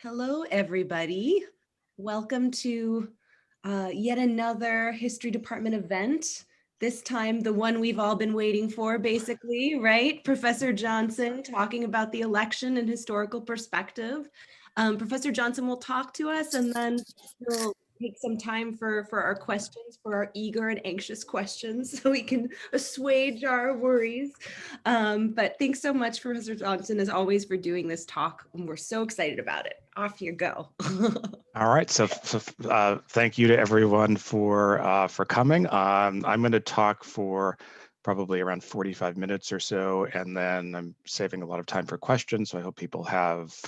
Hello, everybody. Welcome to yet another History Department event. This time, the one we've all been waiting for, basically, right? Professor Johnson talking about the election and historical perspective. Professor Johnson will talk to us and then we'll take some time for our questions, for our eager and anxious questions, so we can assuage our worries. But thanks so much, Professor Johnson, as always, for doing this talk. And we're so excited about it. Off you go. All right, so thank you to everyone for coming. I'm going to talk for probably around 45 minutes or so, and then I'm saving a lot of time for questions. So I hope people have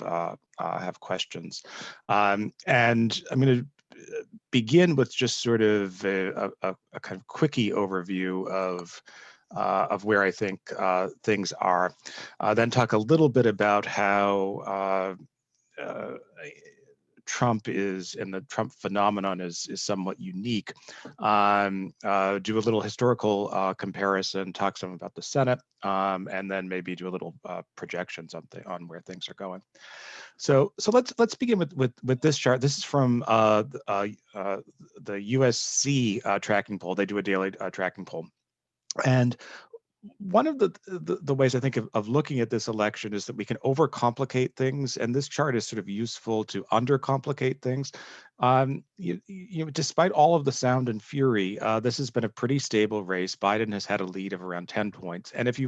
questions. And I'm going to begin with just sort of a kind of quickie overview of where I think things are. Then talk a little bit about how Trump is, and the Trump phenomenon is somewhat unique. Do a little historical comparison, talk some about the Senate, and then maybe do a little projections on where things are going. So let's begin with this chart. This is from the USC tracking poll. They do a daily tracking poll, and one of the ways I think of looking at this election is that we can overcomplicate things, and this chart is sort of useful to undercomplicate things. Despite all of the sound and fury, this has been a pretty stable race. Biden has had a lead of around 10 points, and if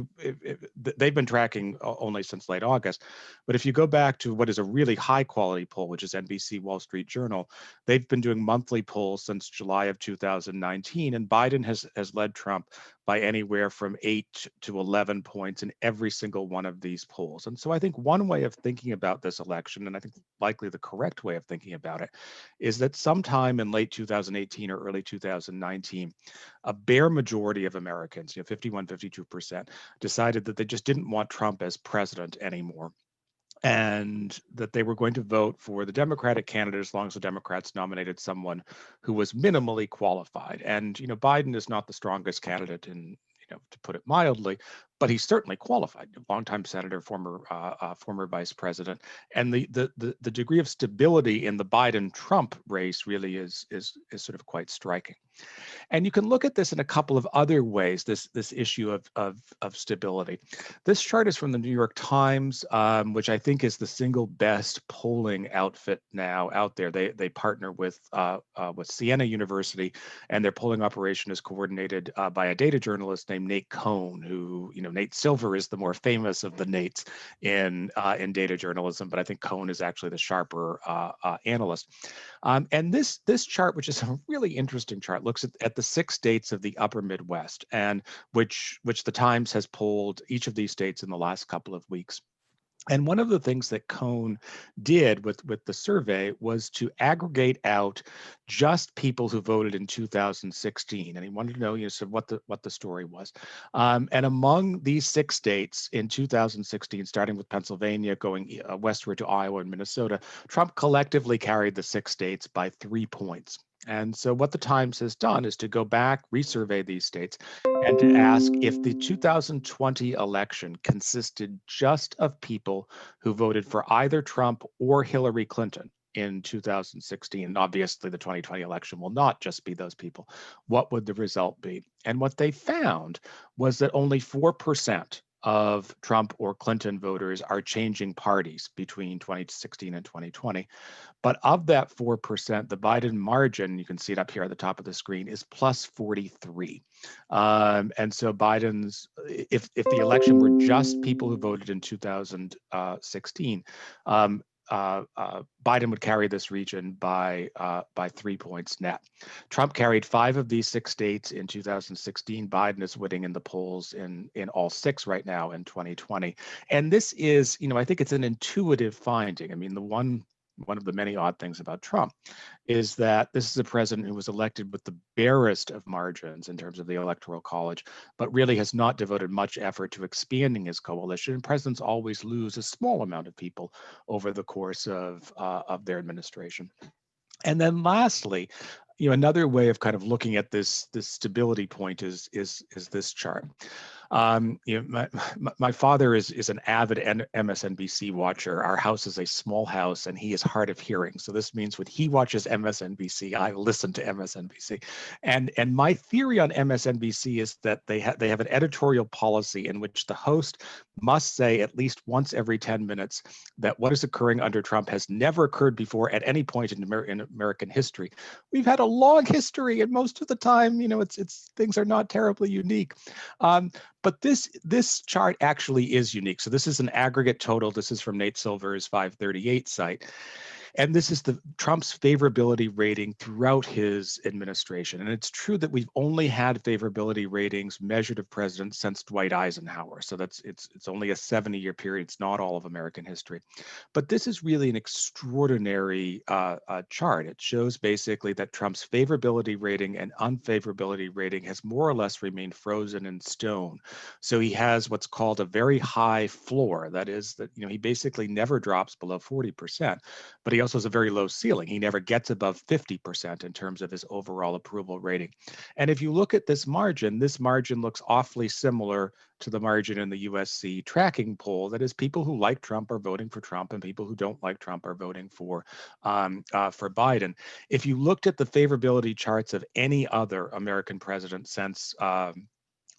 they've been tracking only since late August, but if you go back to what is a really high quality poll, which is NBC Wall Street Journal, they've been doing monthly polls since July of 2019, and Biden has led Trump by anywhere from 8 to 11 points in every single one of these polls. And so I think one way of thinking about this election, and I think likely the correct way of thinking about it, is that sometime in late 2018 or early 2019, a bare majority of Americans, 51, 52%, decided that they just didn't want Trump as president anymore, and that they were going to vote for the Democratic candidate as long as the Democrats nominated someone who was minimally qualified. And Biden is not the strongest candidate in, to put it mildly, but he's certainly qualified. Longtime senator, former vice president, and the degree of stability in the Biden-Trump race really is sort of quite striking. And you can look at this in a couple of other ways, this issue of stability. This chart is from the New York Times, which I think is the single best polling outfit now out there. They partner with Siena University, and their polling operation is coordinated by a data journalist named Nate Cohn, who, Nate Silver is the more famous of the Nates in data journalism, but I think Cohn is actually the sharper analyst. And this chart, which is a really interesting chart, looks at the 6 states of the upper Midwest, and which the Times has polled each of these states in the last couple of weeks. And one of the things that Cohn did with the survey was to aggregate out just people who voted in 2016, and he wanted to know, sort of what the story was. And among these 6 states in 2016, starting with Pennsylvania, going westward to Iowa and Minnesota, Trump collectively carried the 6 states by 3 points. And so what the Times has done is to go back, resurvey these states, and to ask if the 2020 election consisted just of people who voted for either Trump or Hillary Clinton in 2016. And obviously, the 2020 election will not just be those people. What would the result be? And what they found was that only 4% of Trump or Clinton voters are changing parties between 2016 and 2020. But of that 4%, the Biden margin, you can see it up here at the top of the screen, is plus 43. And so Biden's, if the election were just people who voted in 2016, Biden would carry this region by 3 points net. Trump carried 5 of these 6 states in 2016. Biden is winning in the polls in all 6 right now in 2020. And this is, I think it's an intuitive finding. I mean, one of the many odd things about Trump is that this is a president who was elected with the barest of margins in terms of the Electoral College, but really has not devoted much effort to expanding his coalition. And presidents always lose a small amount of people over the course of their administration. And then lastly, another way of kind of looking at this stability point is this chart. My father is an avid MSNBC watcher. Our house is a small house, and he is hard of hearing. So this means when he watches MSNBC, I listen to MSNBC. And my theory on MSNBC is that they have an editorial policy in which the host must say at least once every 10 minutes that what is occurring under Trump has never occurred before at any point in American history. We've had a long history, and most of the time, it's things are not terribly unique. But this chart actually is unique. So this is an aggregate total. This is from Nate Silver's 538 site. And this is the Trump's favorability rating throughout his administration. And it's true that we've only had favorability ratings measured of presidents since Dwight Eisenhower. So it's only a 70-year period. It's not all of American history. But this is really an extraordinary chart. It shows basically that Trump's favorability rating and unfavorability rating has more or less remained frozen in stone. So he has what's called a very high floor. That is that, he basically never drops below 40%, but he also has a very low ceiling. He never gets above 50% in terms of his overall approval rating. And if you look at this margin looks awfully similar to the margin in the USC tracking poll. That is, people who like Trump are voting for Trump, and people who don't like Trump are voting for Biden. If you looked at the favorability charts of any other American president since the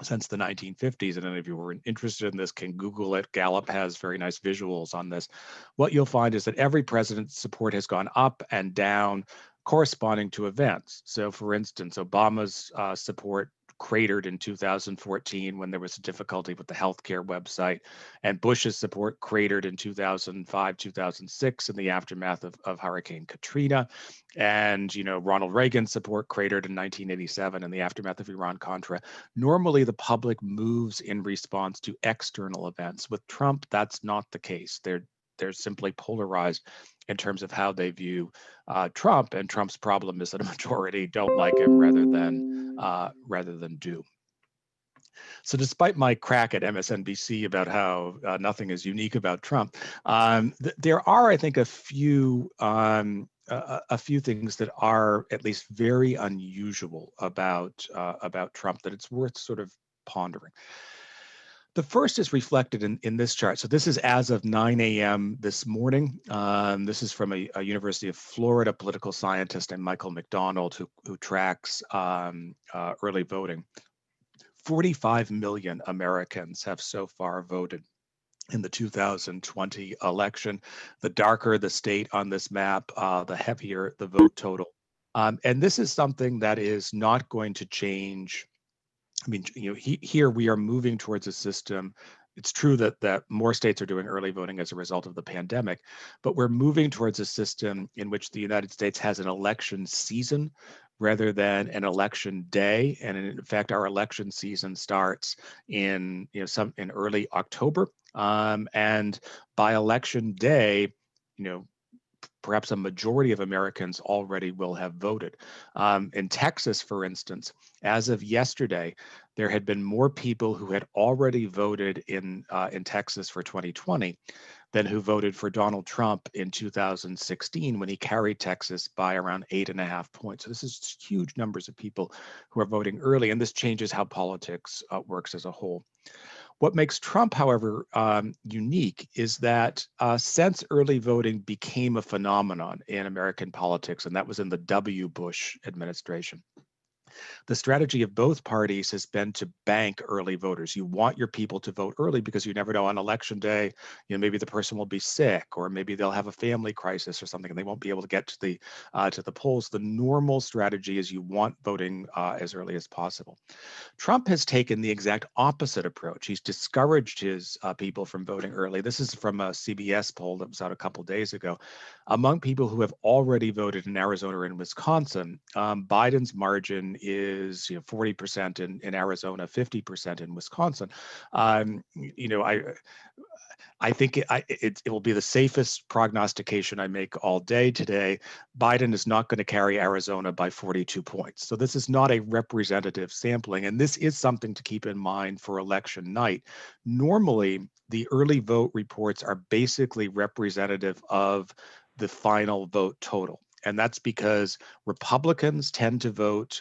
1950s, and any of you who are interested in this can Google it. Gallup has very nice visuals on this. What you'll find is that every president's support has gone up and down corresponding to events. So for instance, Obama's support cratered in 2014 when there was a difficulty with the healthcare website, and Bush's support cratered in 2005, 2006 in the aftermath of Hurricane Katrina. And, Ronald Reagan's support cratered in 1987 in the aftermath of Iran-Contra. Normally, the public moves in response to external events. With Trump, that's not the case. They're simply polarized in terms of how they view Trump, and Trump's problem is that a majority don't like him rather than do. So despite my crack at MSNBC about how nothing is unique about Trump, there are, I think, a few things that are at least very unusual about Trump that it's worth sort of pondering. The first is reflected in this chart. So this is as of 9 a.m. this morning. This is from a University of Florida political scientist named Michael McDonald, who tracks early voting. 45 million Americans have so far voted in the 2020 election. The darker the state on this map, the heavier the vote total. And this is something that is not going to change. I mean, here we are moving towards a system. It's true that more states are doing early voting as a result of the pandemic, but we're moving towards a system in which the United States has an election season rather than an election day. And in fact, our election season starts in early October, and by election day, perhaps a majority of Americans already will have voted. In Texas, for instance, as of yesterday, there had been more people who had already voted in Texas for 2020 than who voted for Donald Trump in 2016 when he carried Texas by around 8.5 points. So this is huge numbers of people who are voting early, and this changes how politics works as a whole. What makes Trump, however, unique is that since early voting became a phenomenon in American politics, and that was in the W. Bush administration, the strategy of both parties has been to bank early voters. You want your people to vote early because you never know on election day, maybe the person will be sick, or maybe they'll have a family crisis or something, and they won't be able to get to the polls. The normal strategy is you want voting as early as possible. Trump has taken the exact opposite approach. He's discouraged his people from voting early. This is from a CBS poll that was out a couple days ago. Among people who have already voted in Arizona and Wisconsin, Biden's margin is 40% in Arizona, 50% in Wisconsin. I think it will be the safest prognostication I make all day today. Biden is not going to carry Arizona by 42 points. So this is not a representative sampling. And this is something to keep in mind for election night. Normally, the early vote reports are basically representative of the final vote total. And that's because Republicans tend to vote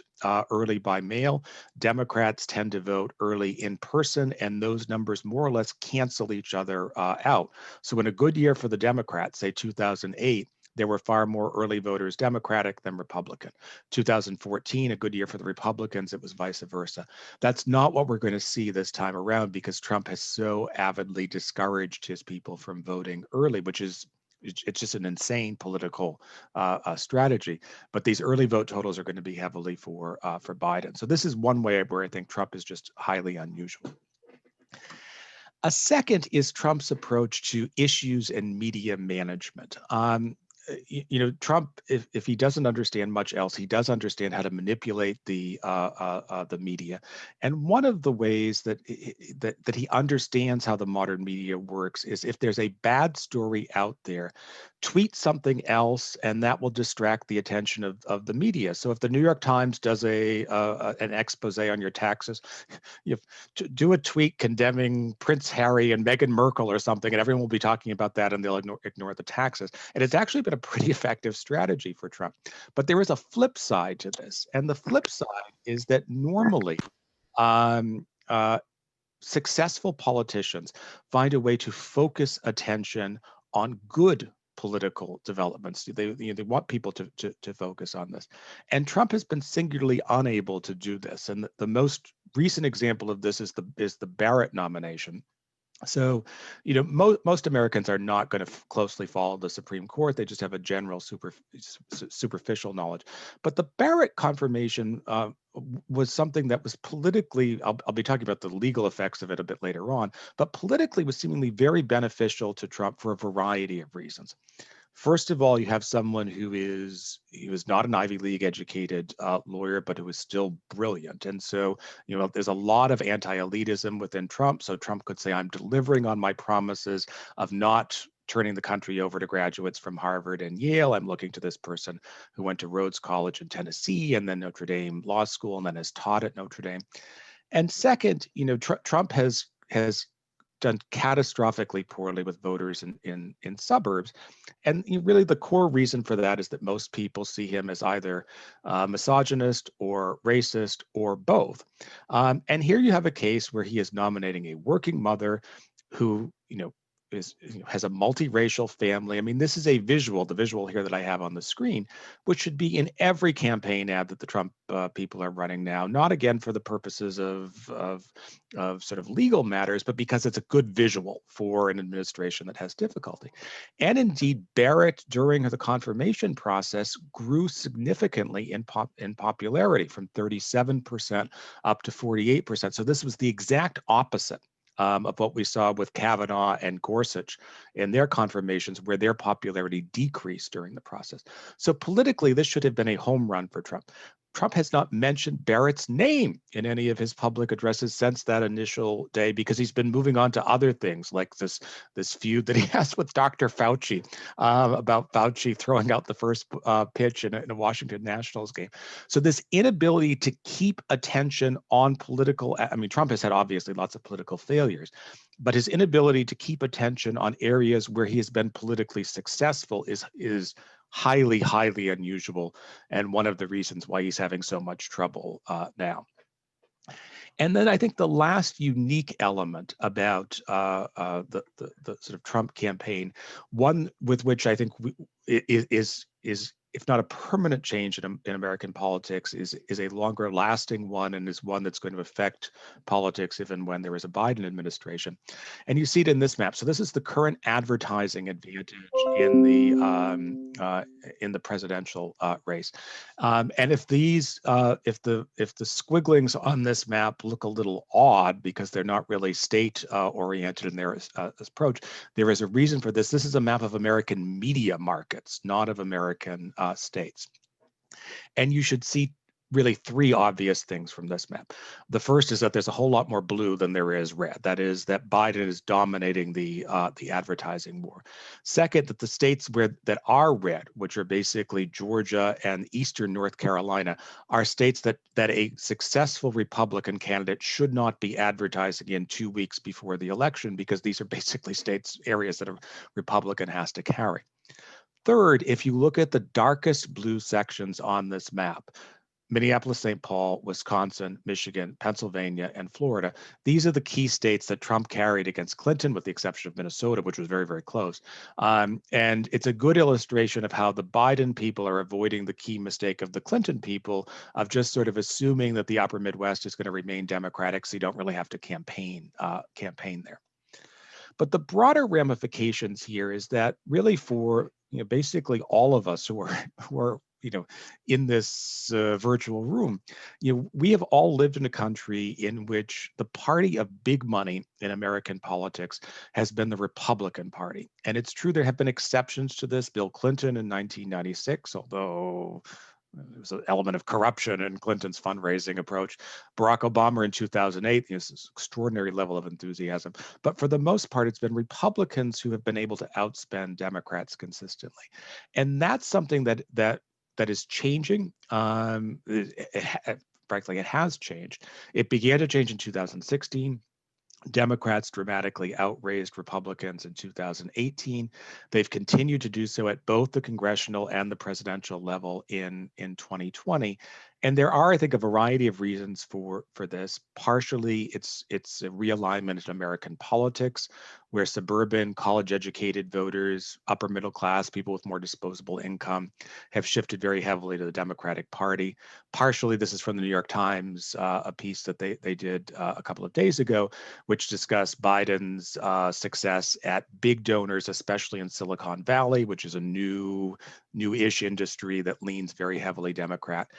early by mail, Democrats tend to vote early in person, and those numbers more or less cancel each other out. So in a good year for the Democrats, say 2008, there were far more early voters Democratic than Republican. 2014, a good year for the Republicans, it was vice versa. That's not what we're going to see this time around because Trump has so avidly discouraged his people from voting early, which is it's just an insane political strategy. But these early vote totals are going to be heavily for Biden. So this is one way where I think Trump is just highly unusual. A second is Trump's approach to issues and media management. Trump, if he doesn't understand much else, he does understand how to manipulate the media. And one of the ways that he understands how the modern media works is if there's a bad story out there, tweet something else, and that will distract the attention of the media. So if the New York Times does an expose on your taxes, you do a tweet condemning Prince Harry and Meghan Merkel or something, and everyone will be talking about that, and they'll ignore the taxes. And it's actually been a pretty effective strategy for Trump. But there is a flip side to this, and the flip side is that normally um, successful politicians find a way to focus attention on good political developments. They want people to focus on this. And Trump has been singularly unable to do this. And the most recent example of this is the Barrett nomination. So, most Americans are not going to closely follow the Supreme Court. They just have a general superficial knowledge. But the Barrett confirmation was something that was politically, I'll be talking about the legal effects of it a bit later on, but politically was seemingly very beneficial to Trump for a variety of reasons. First of all, you have someone he was not an Ivy League educated lawyer, but who is still brilliant. And so, there's a lot of anti-elitism within Trump. So Trump could say, I'm delivering on my promises of not turning the country over to graduates from Harvard and Yale. I'm looking to this person who went to Rhodes College in Tennessee and then Notre Dame Law School and then has taught at Notre Dame. And second, Trump has done catastrophically poorly with voters in suburbs. And really the core reason for that is that most people see him as either misogynist or racist or both. And here you have a case where he is nominating a working mother who, has a multiracial family. I mean, this is the visual here that I have on the screen, which should be in every campaign ad that the Trump people are running now, not again for the purposes of sort of legal matters, but because it's a good visual for an administration that has difficulty. And indeed, Barrett, during the confirmation process, grew significantly in popularity from 37% up to 48%. So this was the exact opposite of what we saw with Kavanaugh and Gorsuch in their confirmations, where their popularity decreased during the process. So politically, this should have been a home run for Trump. Trump has not mentioned Barrett's name in any of his public addresses since that initial day because he's been moving on to other things like this feud that he has with Dr. Fauci about Fauci throwing out the first pitch in a Washington Nationals game. So this inability to keep attention on political, I mean, Trump has had obviously lots of political failures, but his inability to keep attention on areas where he has been politically successful is highly, highly unusual, and one of the reasons why he's having so much trouble now. And then I think the last unique element about the sort of Trump campaign, one with which I think is if not a permanent change in American politics, is a longer lasting one, and is one that's going to affect politics even when there is a Biden administration. And you see it in this map. So this is the current advertising advantage in the presidential race. And if if the squigglings on this map look a little odd because they're not really state oriented in their approach, there is a reason for this. This is a map of American media markets, not of American states. And you should see really three obvious things from this map. The first is that there's a whole lot more blue than there is red. That is that Biden is dominating the advertising war. Second, that the states that are red, which are basically Georgia and eastern North Carolina, are states that a successful Republican candidate should not be advertising in 2 weeks before the election because these are basically areas that a Republican has to carry. Third, if you look at the darkest blue sections on this map, Minneapolis, St. Paul, Wisconsin, Michigan, Pennsylvania, and Florida. These are the key states that Trump carried against Clinton, with the exception of Minnesota, which was very, very close. And it's a good illustration of how the Biden people are avoiding the key mistake of the Clinton people of just sort of assuming that the upper Midwest is going to remain Democratic, so you don't really have to campaign there. But the broader ramifications here is that really for basically all of us who are in this virtual room, we have all lived in a country in which the party of big money in American politics has been the Republican Party. And it's true there have been exceptions to this. Bill Clinton in 1996, although there was an element of corruption in Clinton's fundraising approach. Barack Obama in 2008, this extraordinary level of enthusiasm. But for the most part, it's been Republicans who have been able to outspend Democrats consistently. And that's something that is changing. Frankly, it has changed. It began to change in 2016. Democrats dramatically outraised Republicans in 2018. They've continued to do so at both the congressional and the presidential level in 2020. And there are, I think, a variety of reasons for this. Partially, it's a realignment in American politics, where suburban, college-educated voters, upper middle class, people with more disposable income, have shifted very heavily to the Democratic Party. Partially, this is from the New York Times, a piece that they did a couple of days ago, which discussed Biden's success at big donors, especially in Silicon Valley, which is a new-ish industry that leans very heavily Democrat.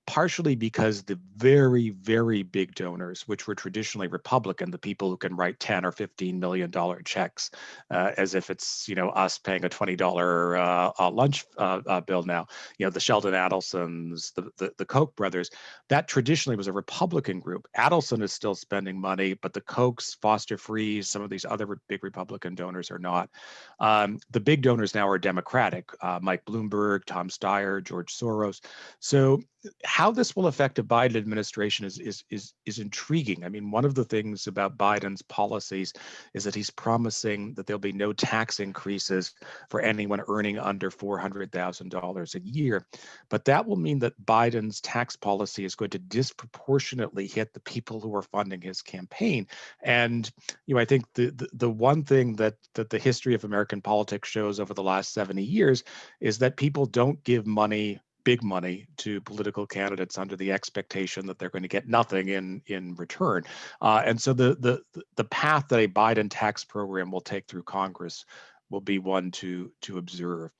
Partially because the very, very big donors, which were traditionally Republican, the people who can write $10 or $15 million checks, as if it's us paying a $20 lunch bill now. The Sheldon Adelsons, the Koch brothers, that traditionally was a Republican group. Adelson is still spending money, but the Kochs, Foster Frees, some of these other big Republican donors are not. The big donors now are Democratic. Mike Bloomberg, Tom Steyer, George Soros. So how this will affect a Biden administration is intriguing. I mean, one of the things about Biden's policies is that he's promising that there'll be no tax increases for anyone earning under $400,000 a year. But that will mean that Biden's tax policy is going to disproportionately hit the people who are funding his campaign. And I think the one thing that the history of American politics shows over the last 70 years is that people don't give big money to political candidates under the expectation that they're going to get nothing in return. And so the path that a Biden tax program will take through Congress will be one to observe.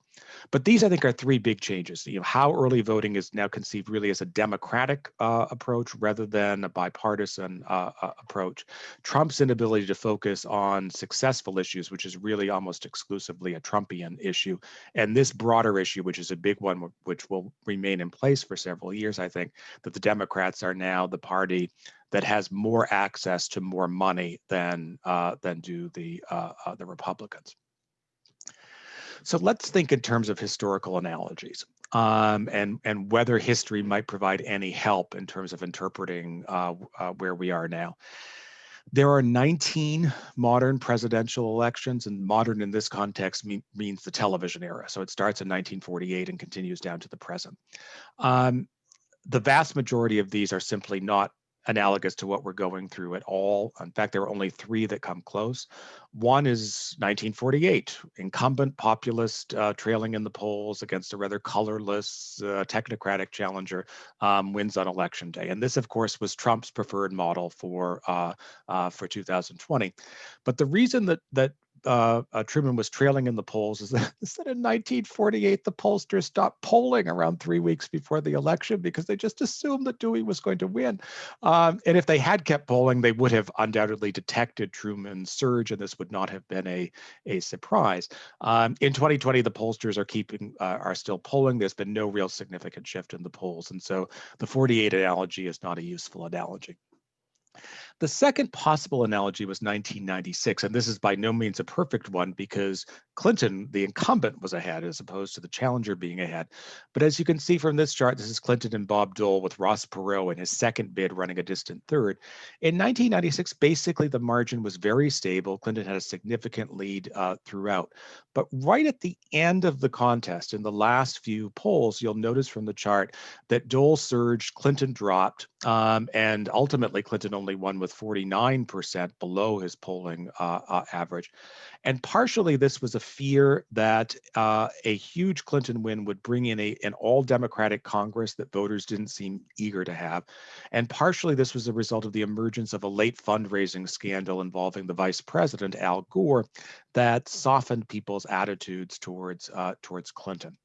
But these, I think, are three big changes. How early voting is now conceived really as a democratic approach rather than a bipartisan approach. Trump's inability to focus on successful issues, which is really almost exclusively a Trumpian issue, and this broader issue, which is a big one, which will remain in place for several years. I think that the Democrats are now the party that has more access to more money than do the Republicans. So let's think in terms of historical analogies, and whether history might provide any help in terms of interpreting where we are now. There are 19 modern presidential elections, and modern in this context means the television era. So it starts in 1948 and continues down to the present. The vast majority of these are simply not analogous to what we're going through at all. In fact, there are only three that come close. One is 1948, incumbent populist trailing in the polls against a rather colorless technocratic challenger, wins on election day. And this, of course, was Trump's preferred model for 2020. But the reason that Truman was trailing in the polls is that in 1948, the pollsters stopped polling around 3 weeks before the election because they just assumed that Dewey was going to win. And if they had kept polling, they would have undoubtedly detected Truman's surge, and this would not have been a surprise. In 2020, the pollsters are still polling. There's been no real significant shift in the polls, and so the 48 analogy is not a useful analogy. The second possible analogy was 1996, and this is by no means a perfect one because Clinton, the incumbent, was ahead as opposed to the challenger being ahead. But as you can see from this chart, this is Clinton and Bob Dole with Ross Perot in his second bid running a distant third. In 1996, basically the margin was very stable. Clinton had a significant lead throughout. But right at the end of the contest, in the last few polls, you'll notice from the chart that Dole surged, Clinton dropped, and ultimately Clinton only won with 49% below his polling average. And partially this was a fear that a huge Clinton win would bring in an all-Democratic Congress that voters didn't seem eager to have. And partially this was a result of the emergence of a late fundraising scandal involving the vice president, Al Gore, that softened people's attitudes towards Clinton.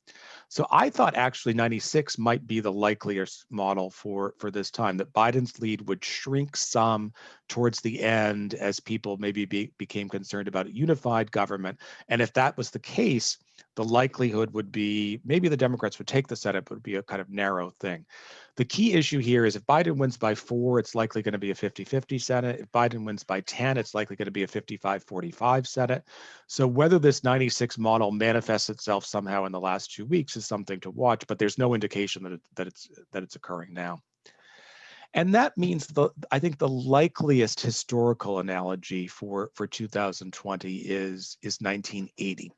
So I thought actually 96 might be the likeliest model for this time, that Biden's lead would shrink some towards the end as people maybe became concerned about a unified government. And if that was the case, the likelihood would be maybe the Democrats would take the Senate, but it would be a kind of narrow thing. The key issue here is if Biden wins by 4, it's likely going to be a 50-50 Senate. If Biden wins by 10, it's likely going to be a 55-45 Senate. So whether this 96 model manifests itself somehow in the last 2 weeks is something to watch, but there's no indication that it's occurring now. And that means I think the likeliest historical analogy for 2020 is 1980.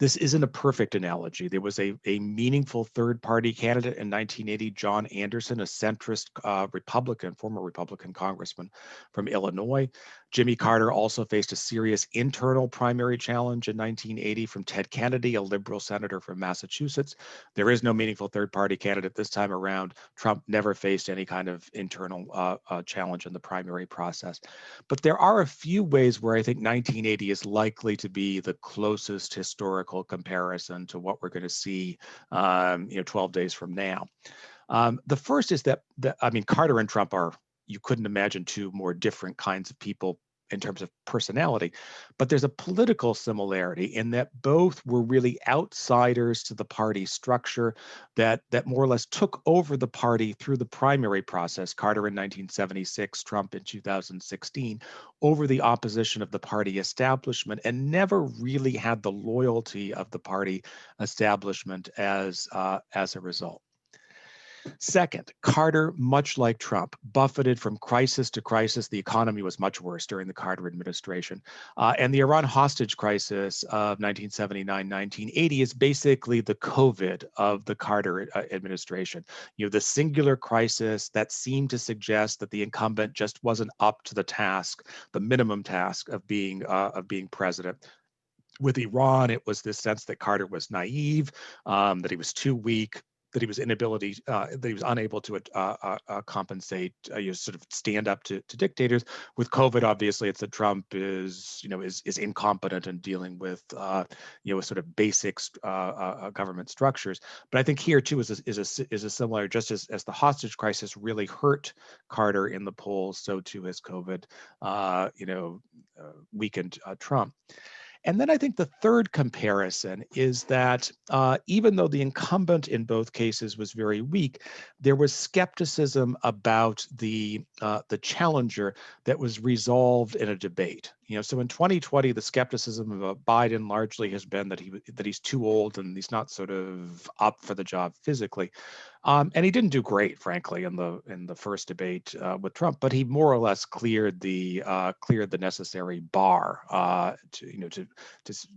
This isn't a perfect analogy. There was a meaningful third-party candidate in 1980, John Anderson, a centrist Republican, former Republican congressman from Illinois. Jimmy Carter also faced a serious internal primary challenge in 1980 from Ted Kennedy, a liberal senator from Massachusetts. There is no meaningful third-party candidate this time around. Trump never faced any kind of internal challenge in the primary process. But there are a few ways where I think 1980 is likely to be the closest historical comparison to what we're going to see 12 days from now. The first is that Carter and Trump you couldn't imagine two more different kinds of people in terms of personality, but there's a political similarity in that both were really outsiders to the party structure that more or less took over the party through the primary process, Carter in 1976, Trump in 2016, over the opposition of the party establishment, and never really had the loyalty of the party establishment as a result. Second, Carter, much like Trump, buffeted from crisis to crisis. The economy was much worse during the Carter administration. And the Iran hostage crisis of 1979-1980 is basically the COVID of the Carter administration. The singular crisis that seemed to suggest that the incumbent just wasn't up to the task, the minimum task of being president. With Iran, it was this sense that Carter was naive, that he was too weak, that he was unable to compensate, sort of stand up to dictators. With COVID, obviously, it's that Trump is incompetent in dealing with sort of basic government structures. But I think here too is a similar, just as the hostage crisis really hurt Carter in the polls, so too has COVID, weakened Trump. And then I think the third comparison is that even though the incumbent in both cases was very weak, there was skepticism about the challenger that was resolved in a debate. So in 2020, the skepticism about Biden largely has been that he's too old and he's not sort of up for the job physically. And he didn't do great, frankly, in the first debate with Trump, but he more or less cleared the necessary bar to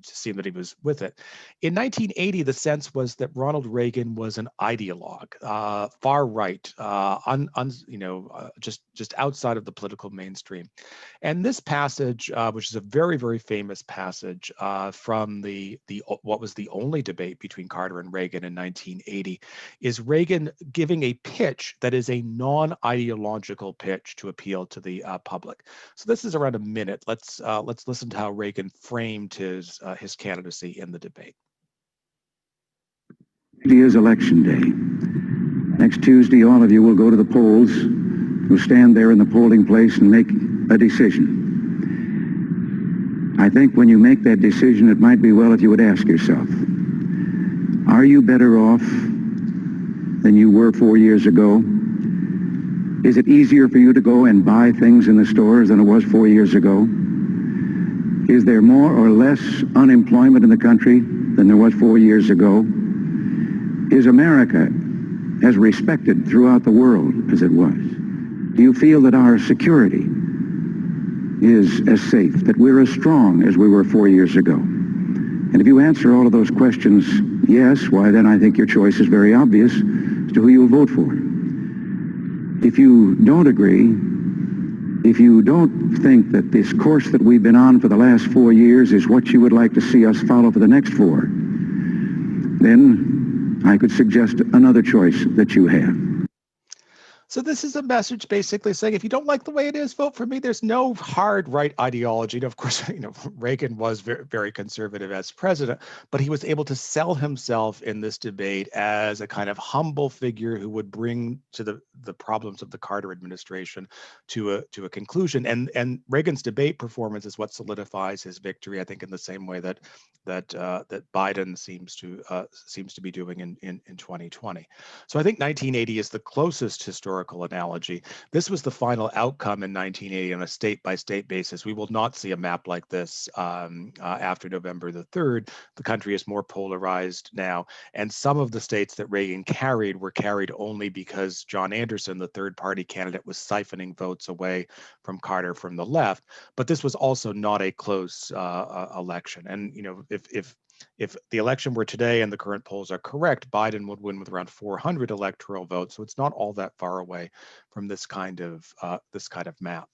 seem that he was with it. In 1980, the sense was that Ronald Reagan was an ideologue, far right, just outside of the political mainstream. And this passage, which is a very, very famous passage from what was the only debate between Carter and Reagan in 1980, is Reagan giving a pitch that is a non-ideological pitch to appeal to the public. So this is around a minute. Let's listen to how Reagan framed his candidacy in the debate. It is election day. Next Tuesday, all of you will go to the polls. You'll stand there in the polling place and make a decision. I think when you make that decision, it might be well if you would ask yourself, are you better off than you were 4 years ago? Is it easier for you to go and buy things in the stores than it was 4 years ago? Is there more or less unemployment in the country than there was 4 years ago? Is America as respected throughout the world as it was? Do you feel that our security is as safe, that we're as strong as we were 4 years ago? And if you answer all of those questions yes, why then I think your choice is very obvious as to who you will vote for. If you don't agree, if you don't think that this course that we've been on for the last 4 years is what you would like to see us follow for the next 4, then I could suggest another choice that you have. So this is a message basically saying, if you don't like the way it is, vote for me. There's no hard right ideology. And of course, Reagan was very, very conservative as president, but he was able to sell himself in this debate as a kind of humble figure who would bring to the problems of the Carter administration to a conclusion. And Reagan's debate performance is what solidifies his victory, I think, in the same way that Biden seems to be doing in 2020. So I think 1980 is the closest historical analogy. This was the final outcome in 1980 on a state-by-state basis. We will not see a map like this after November the 3rd. The country is more polarized now, and some of the states that Reagan carried were carried only because John Anderson, the third-party candidate, was siphoning votes away from Carter from the left. But this was also not a close election. And if the election were today and the current polls are correct, Biden would win with around 400 electoral votes. So it's not all that far away from this kind of map.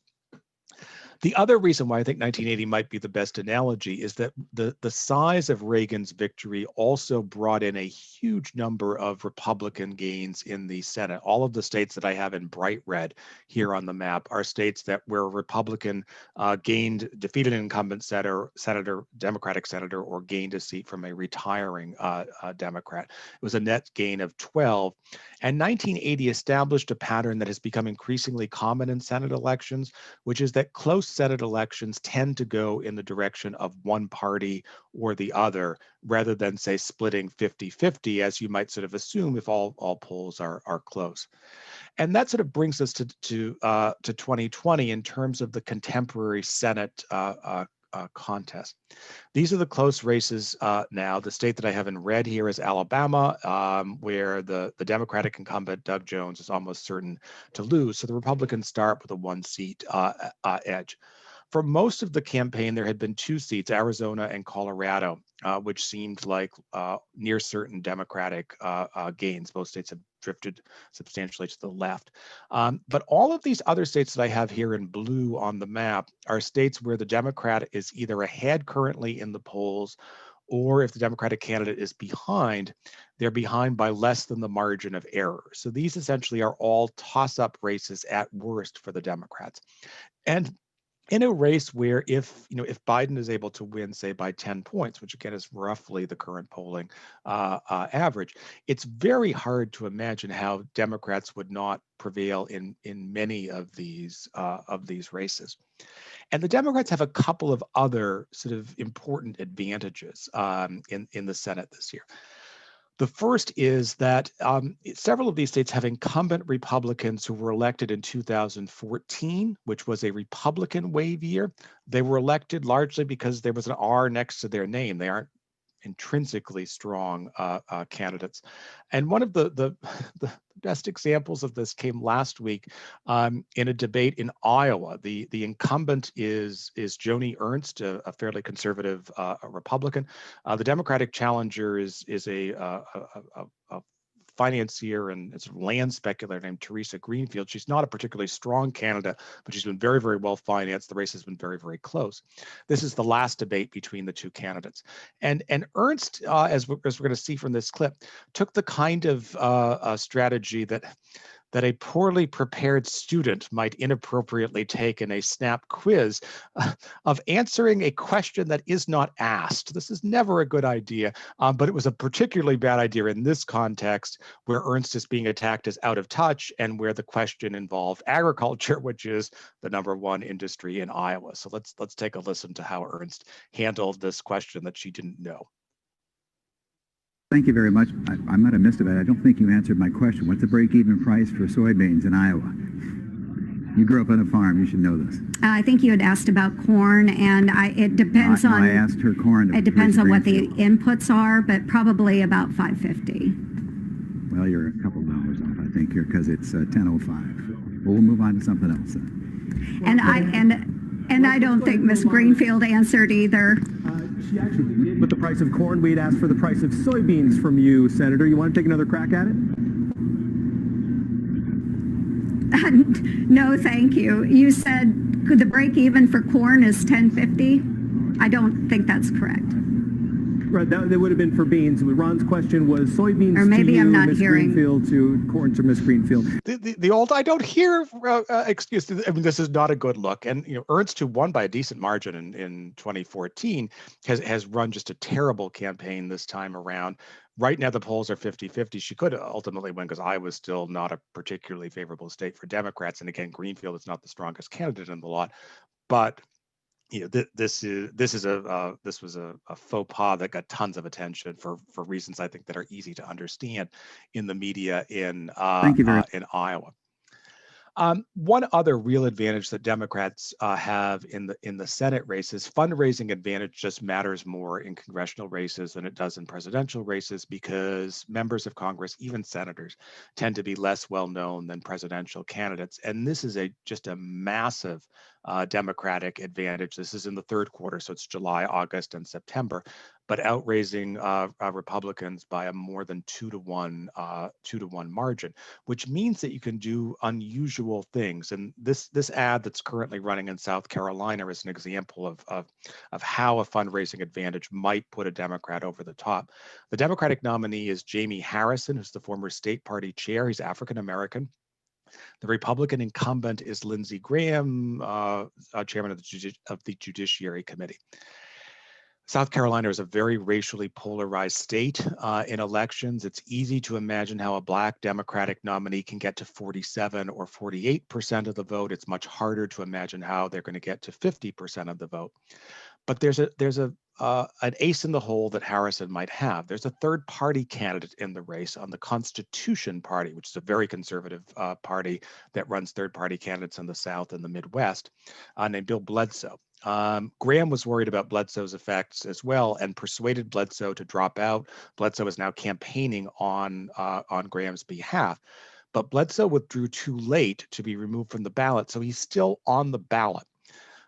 The other reason why I think 1980 might be the best analogy is that the size of Reagan's victory also brought in a huge number of Republican gains in the Senate. All of the states that I have in bright red here on the map are states that where a Republican defeated an incumbent Democratic senator, or gained a seat from a retiring Democrat. It was a net gain of 12. And 1980 established a pattern that has become increasingly common in Senate elections, which is that close Senate elections tend to go in the direction of one party or the other, rather than, say, splitting 50-50, as you might sort of assume if all polls are close. And that sort of brings us to 2020 in terms of the contemporary Senate contest. These are the close races now. The state that I have in red here is Alabama, where the Democratic incumbent, Doug Jones, is almost certain to lose. So the Republicans start with a one-seat edge. For most of the campaign, there had been 2 seats, Arizona and Colorado, which seemed like near certain Democratic gains. Both states have drifted substantially to the left. But all of these other states that I have here in blue on the map are states where the Democrat is either ahead currently in the polls, or if the Democratic candidate is behind, they're behind by less than the margin of error. So these essentially are all toss-up races at worst for the Democrats. And in a race where if Biden is able to win, say, by 10 points, which again is roughly the current polling average, it's very hard to imagine how Democrats would not prevail in many of these races. And the Democrats have a couple of other sort of important advantages in the Senate this year. The first is that several of these states have incumbent Republicans who were elected in 2014, which was a Republican wave year. They were elected largely because there was an R next to their name. They aren't intrinsically strong candidates. And one of the best examples of this came last week in a debate in Iowa. The incumbent is Joni Ernst, a fairly conservative Republican. The Democratic challenger is a financier and land speculator named Teresa Greenfield. She's not a particularly strong candidate, but she's been very, very well financed. The race has been very, very close. This is the last debate between the two candidates. And Ernst, as we're going to see from this clip, took the kind of strategy that a poorly prepared student might inappropriately take in a snap quiz of answering a question that is not asked. This is never a good idea, but it was a particularly bad idea in this context where Ernst is being attacked as out of touch and where the question involved agriculture, which is the #1 industry in Iowa. So let's take a listen to how Ernst handled this question that she didn't know. Thank you very much. I might have missed it, but I don't think you answered my question. What's the break-even price for soybeans in Iowa? You grew up on a farm. You should know this. I think you had asked about corn, and it depends on. I asked her corn. It depends on what the Greenfield. inputs are, but probably about 550. Well, you're a couple dollars off, I think, here because it's 10:05. We'll move on to something else then. And I don't think Ms. Greenfield answered either. She actually did with the price of corn. We'd asked for the price of soybeans from you, Senator. You want to take another crack at it? No, thank you. You said could the break even for corn is 1050? I don't think that's correct. Right, that would have been for beans. Ron's question was soybeans Or maybe to you, I'm not Ms. hearing. Greenfield, to corn to Ms. Greenfield. The old I don't hear excuse. I mean, this is not a good look. And Ernst, who won by a decent margin in 2014, has run just a terrible campaign this time around. Right now, the polls are 50-50. She could ultimately win because Iowa's still not a particularly favorable state for Democrats. And again, Greenfield is not the strongest candidate in the lot. But this was a faux pas that got tons of attention for reasons I think that are easy to understand in the media in Iowa. One other real advantage that Democrats have in the Senate races, fundraising advantage just matters more in congressional races than it does in presidential races because members of Congress, even senators, tend to be less well known than presidential candidates. And this is just a massive Democratic advantage. This is in the third quarter, so it's July, August, and September, but outraising Republicans by a more than 2-to-1 margin, which means that you can do unusual things. And this ad that's currently running in South Carolina is an example of how a fundraising advantage might put a Democrat over the top. The Democratic nominee is Jamie Harrison, who's the former state party chair. He's African American. The Republican incumbent is Lindsey Graham, chairman of the Judiciary Committee. South Carolina is a very racially polarized state in elections. It's easy to imagine how a Black Democratic nominee can get to 47 or 48% of the vote. It's much harder to imagine how they're going to get to 50% of the vote. But there's an ace in the hole that Harrison might have. There's a third-party candidate in the race on the Constitution Party, which is a very conservative party that runs third-party candidates in the South and the Midwest, named Bill Bledsoe. Graham was worried about Bledsoe's effects as well and persuaded Bledsoe to drop out. Bledsoe is now campaigning on Graham's behalf, but Bledsoe withdrew too late to be removed from the ballot, so he's still on the ballot.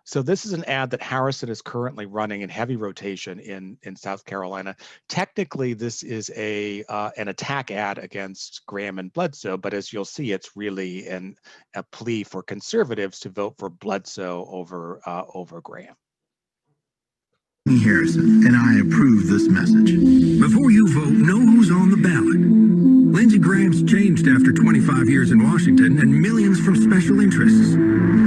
So this is an ad that Harrison is currently running in heavy rotation in South Carolina. Technically, this is an attack ad against Graham and Bledsoe, but as you'll see, it's really a plea for conservatives to vote for Bledsoe over Graham. Harrison, and I approve this message. Before you vote, know who's on the ballot. Lindsey Graham's changed after 25 years in Washington and millions from special interests.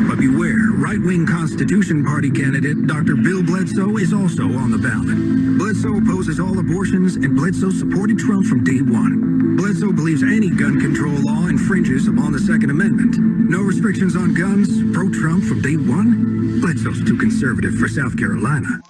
But beware, right-wing Constitution Party candidate Dr. Bill Bledsoe is also on the ballot. Bledsoe opposes all abortions, and Bledsoe supported Trump from day one. Bledsoe believes any gun control law infringes upon the Second Amendment. No restrictions on guns, pro-Trump from day one. Bledsoe's too conservative for South Carolina.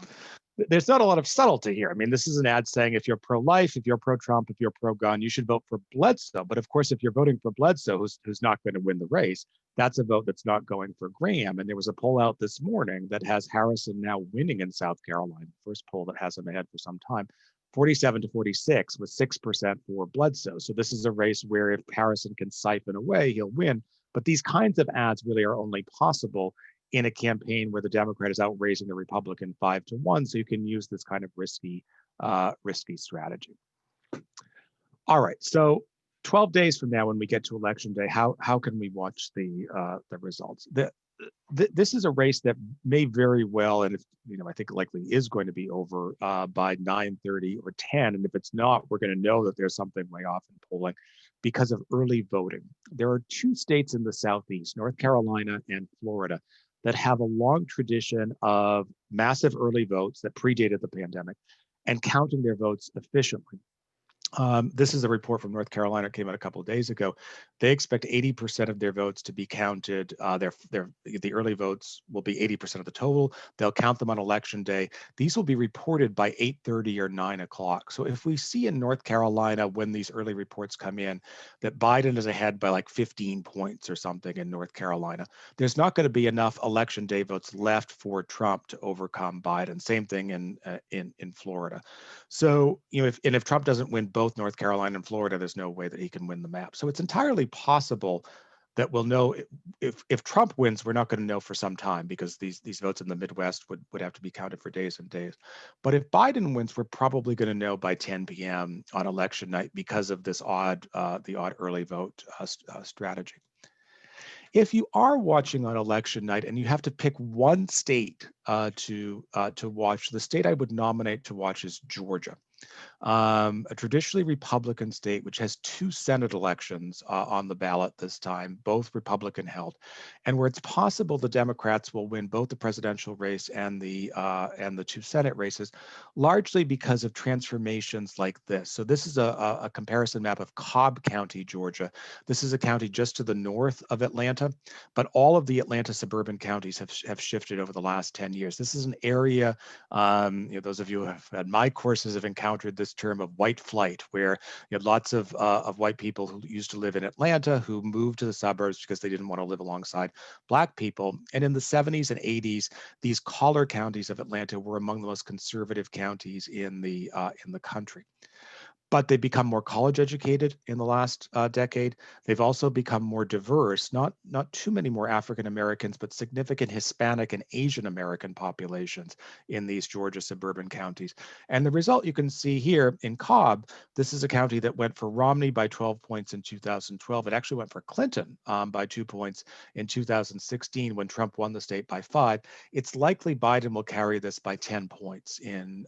There's not a lot of subtlety here. I mean, this is an ad saying if you're pro-life, if you're pro-Trump, if you're pro-gun, you should vote for Bledsoe. But of course, if you're voting for Bledsoe, who's not going to win the race, that's a vote that's not going for Graham. And there was a poll out this morning that has Harrison now winning in South Carolina, the first poll that has him ahead for some time, 47-46 with 6% for Bledsoe. So this is a race where if Harrison can siphon away, he'll win. But these kinds of ads really are only possible in a campaign where the Democrat is outraising the Republican 5-1, so you can use this kind of risky strategy. All right, so 12 days from now, when we get to Election Day, how can we watch the results? This is a race that may very well, and I think likely is going to be over by 9:30 or 10. And if it's not, we're going to know that there's something way off in polling because of early voting. There are two states in the Southeast, North Carolina and Florida, that have a long tradition of massive early votes that predated the pandemic and counting their votes efficiently. This is a report from North Carolina. It came out a couple of days ago. They expect 80% of their votes to be counted. The early votes will be 80% of the total. They'll count them on election day. These will be reported by 8:30 or 9 o'clock. So if we see in North Carolina when these early reports come in that Biden is ahead by like 15 points or something in North Carolina, there's not going to be enough election day votes left for Trump to overcome Biden. Same thing in Florida. So, if Trump doesn't win both North Carolina and Florida, there's no way that he can win the map. So it's entirely possible that we'll know if Trump wins, we're not going to know for some time because these votes in the Midwest would have to be counted for days and days. But if Biden wins, we're probably going to know by 10 p.m. on election night because of this odd early vote strategy. If you are watching on election night and you have to pick one state to watch, the state I would nominate to watch is Georgia, a traditionally Republican state, which has 2 Senate elections on the ballot this time, both Republican held, and where it's possible the Democrats will win both the presidential race and the 2 Senate races, largely because of transformations like this. So this is a comparison map of Cobb County, Georgia. This is a county just to the north of Atlanta, but all of the Atlanta suburban counties have shifted over the last 10 years. This is an area, those of you who have had my courses have encountered this term of white flight, where you had lots of white people who used to live in Atlanta who moved to the suburbs because they didn't want to live alongside Black people. And in the 70s and 80s, these collar counties of Atlanta were among the most conservative counties in the country. But they've become more college educated in the last decade. They've also become more diverse, not too many more African Americans, but significant Hispanic and Asian American populations in these Georgia suburban counties. And the result you can see here in Cobb, this is a county that went for Romney by 12 points in 2012. It actually went for Clinton by 2 points in 2016 when Trump won the state by 5. It's likely Biden will carry this by 10 points in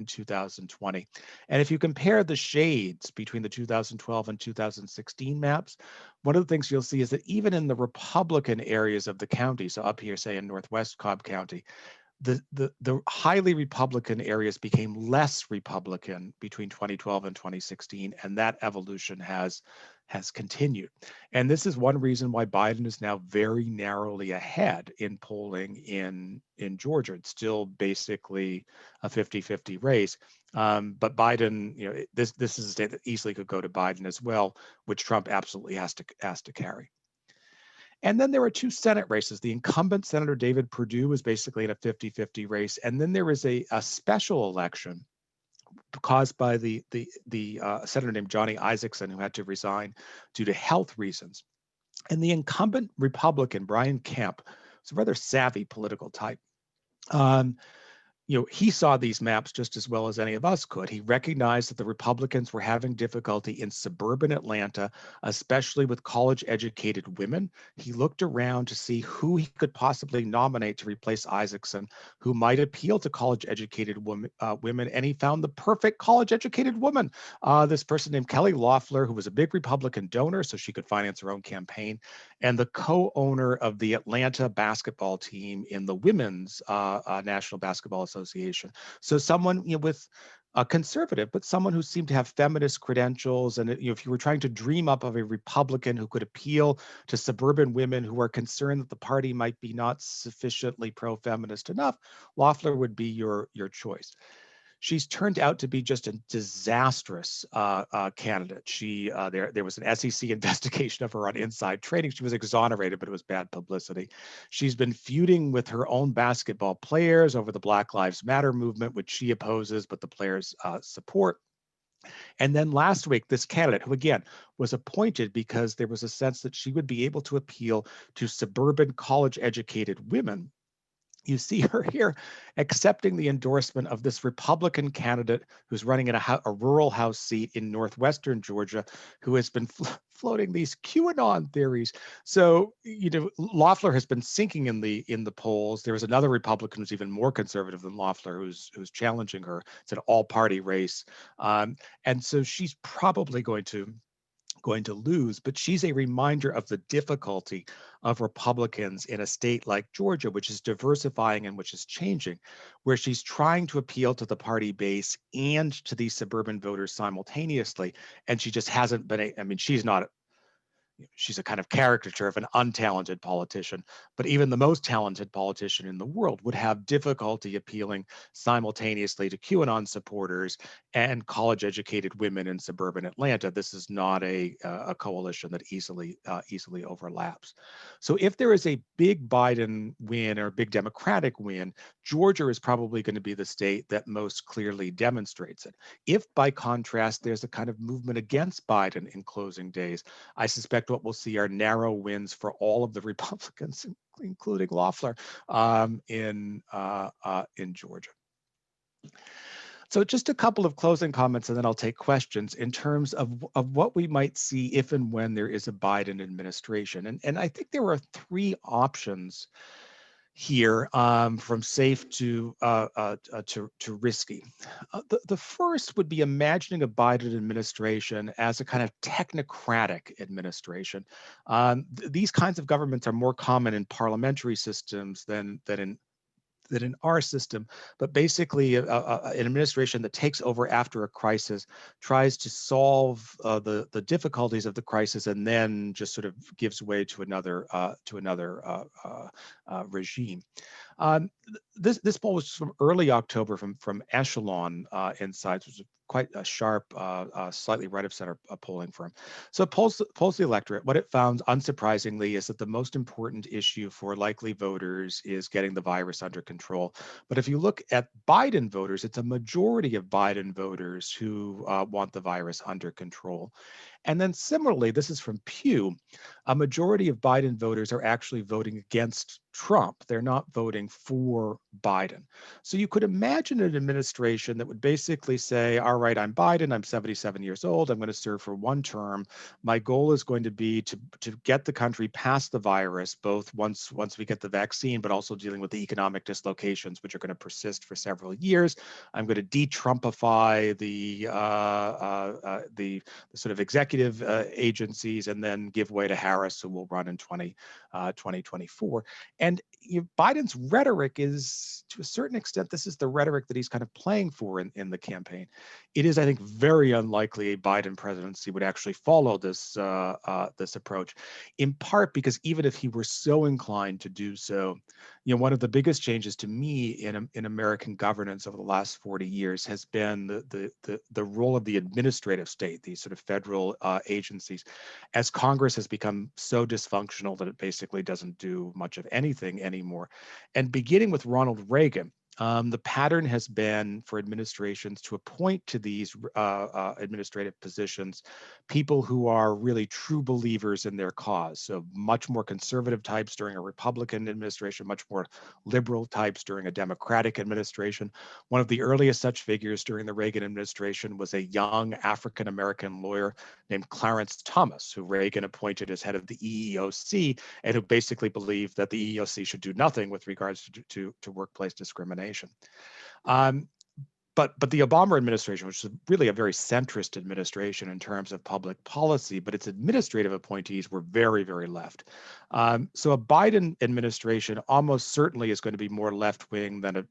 2020. And if you compare the shades between the 2012 and 2016 maps, one of the things you'll see is that even in the Republican areas of the county, so up here, say in Northwest Cobb County, the highly Republican areas became less Republican between 2012 and 2016, and that evolution has continued. And this is one reason why Biden is now very narrowly ahead in polling in Georgia. It's still basically a 50-50 race. But Biden, this is a state that easily could go to Biden as well, which Trump absolutely has to carry. And then there are 2 Senate races. The incumbent Senator David Perdue is basically in a 50-50 race. And then there is a special election caused by the senator named Johnny Isakson, who had to resign due to health reasons. And the incumbent Republican, Brian Kemp, is a rather savvy political type. He saw these maps just as well as any of us could. He recognized that the Republicans were having difficulty in suburban Atlanta, especially with college-educated women. He looked around to see who he could possibly nominate to replace Isakson, who might appeal to college-educated women, and he found the perfect college-educated woman, this person named Kelly Loeffler, who was a big Republican donor, so she could finance her own campaign, and the co-owner of the Atlanta basketball team in the Women's National Basketball Association. So someone with a conservative, but someone who seemed to have feminist credentials. And if you were trying to dream up of a Republican who could appeal to suburban women who are concerned that the party might be not sufficiently pro-feminist enough, Loeffler would be your choice. She's turned out to be just a disastrous candidate. There was an SEC investigation of her on inside trading. She was exonerated, but it was bad publicity. She's been feuding with her own basketball players over the Black Lives Matter movement, which she opposes, but the players support. And then last week, this candidate, who again was appointed because there was a sense that she would be able to appeal to suburban college-educated women, you see her here accepting the endorsement of this Republican candidate who's running in a rural House seat in northwestern Georgia, who has been floating these QAnon theories. So, Loeffler has been sinking in the polls. There was another Republican who's even more conservative than Loeffler who's challenging her. It's an all-party race, and so she's probably going to going to lose, but she's a reminder of the difficulty of Republicans in a state like Georgia, which is diversifying and which is changing, where she's trying to appeal to the party base and to these suburban voters simultaneously. And she just hasn't been, I mean, she's a kind of caricature of an untalented politician, but even the most talented politician in the world would have difficulty appealing simultaneously to QAnon supporters and college-educated women in suburban Atlanta. This is not a coalition that easily overlaps. So if there is a big Biden win or a big Democratic win, Georgia is probably going to be the state that most clearly demonstrates it. If, by contrast, there's a kind of movement against Biden in closing days, I suspect what we'll see are narrow wins for all of the Republicans, including Loeffler, in Georgia. So just a couple of closing comments, and then I'll take questions in terms of what we might see if and when there is a Biden administration. And I think there are three options here, from safe to risky. The first would be imagining a Biden administration as a kind of technocratic administration. These kinds of governments are more common in parliamentary systems than in our system, but basically an administration that takes over after a crisis, tries to solve the difficulties of the crisis, and then just sort of gives way to another regime. This poll was from early October from Echelon Insights, which is quite a sharp, slightly right of center polling firm. So it polls the electorate. What it found, unsurprisingly, is that the most important issue for likely voters is getting the virus under control. But if you look at Biden voters, it's a majority of Biden voters who want the virus under control. And then similarly, this is from Pew, a majority of Biden voters are actually voting against Trump. They're not voting for Biden. So you could imagine an administration that would basically say, all right, I'm Biden, I'm 77 years old, I'm going to serve for one term. My goal is going to be to get the country past the virus, both once we get the vaccine, but also dealing with the economic dislocations, which are going to persist for several years. I'm going to de-Trumpify the sort of executive agencies, and then give way to Harris, who will run in 2024. And Biden's rhetoric is, to a certain extent, this is the rhetoric that he's kind of playing for in the campaign. It is, I think, very unlikely a Biden presidency would actually follow this approach, in part because even if he were so inclined to do so, one of the biggest changes to me in American governance over the last 40 years has been the role of the administrative state, these sort of federal agencies, as Congress has become so dysfunctional that it basically doesn't do much of anything anymore. And beginning with Ronald Reagan, the pattern has been for administrations to appoint to these administrative positions people who are really true believers in their cause. So much more conservative types during a Republican administration, much more liberal types during a Democratic administration. One of the earliest such figures during the Reagan administration was a young African-American lawyer named Clarence Thomas, who Reagan appointed as head of the EEOC, and who basically believed that the EEOC should do nothing with regards to workplace discrimination. But the Obama administration, which is really a very centrist administration in terms of public policy, but its administrative appointees were very, very left. So a Biden administration almost certainly is going to be more left-wing than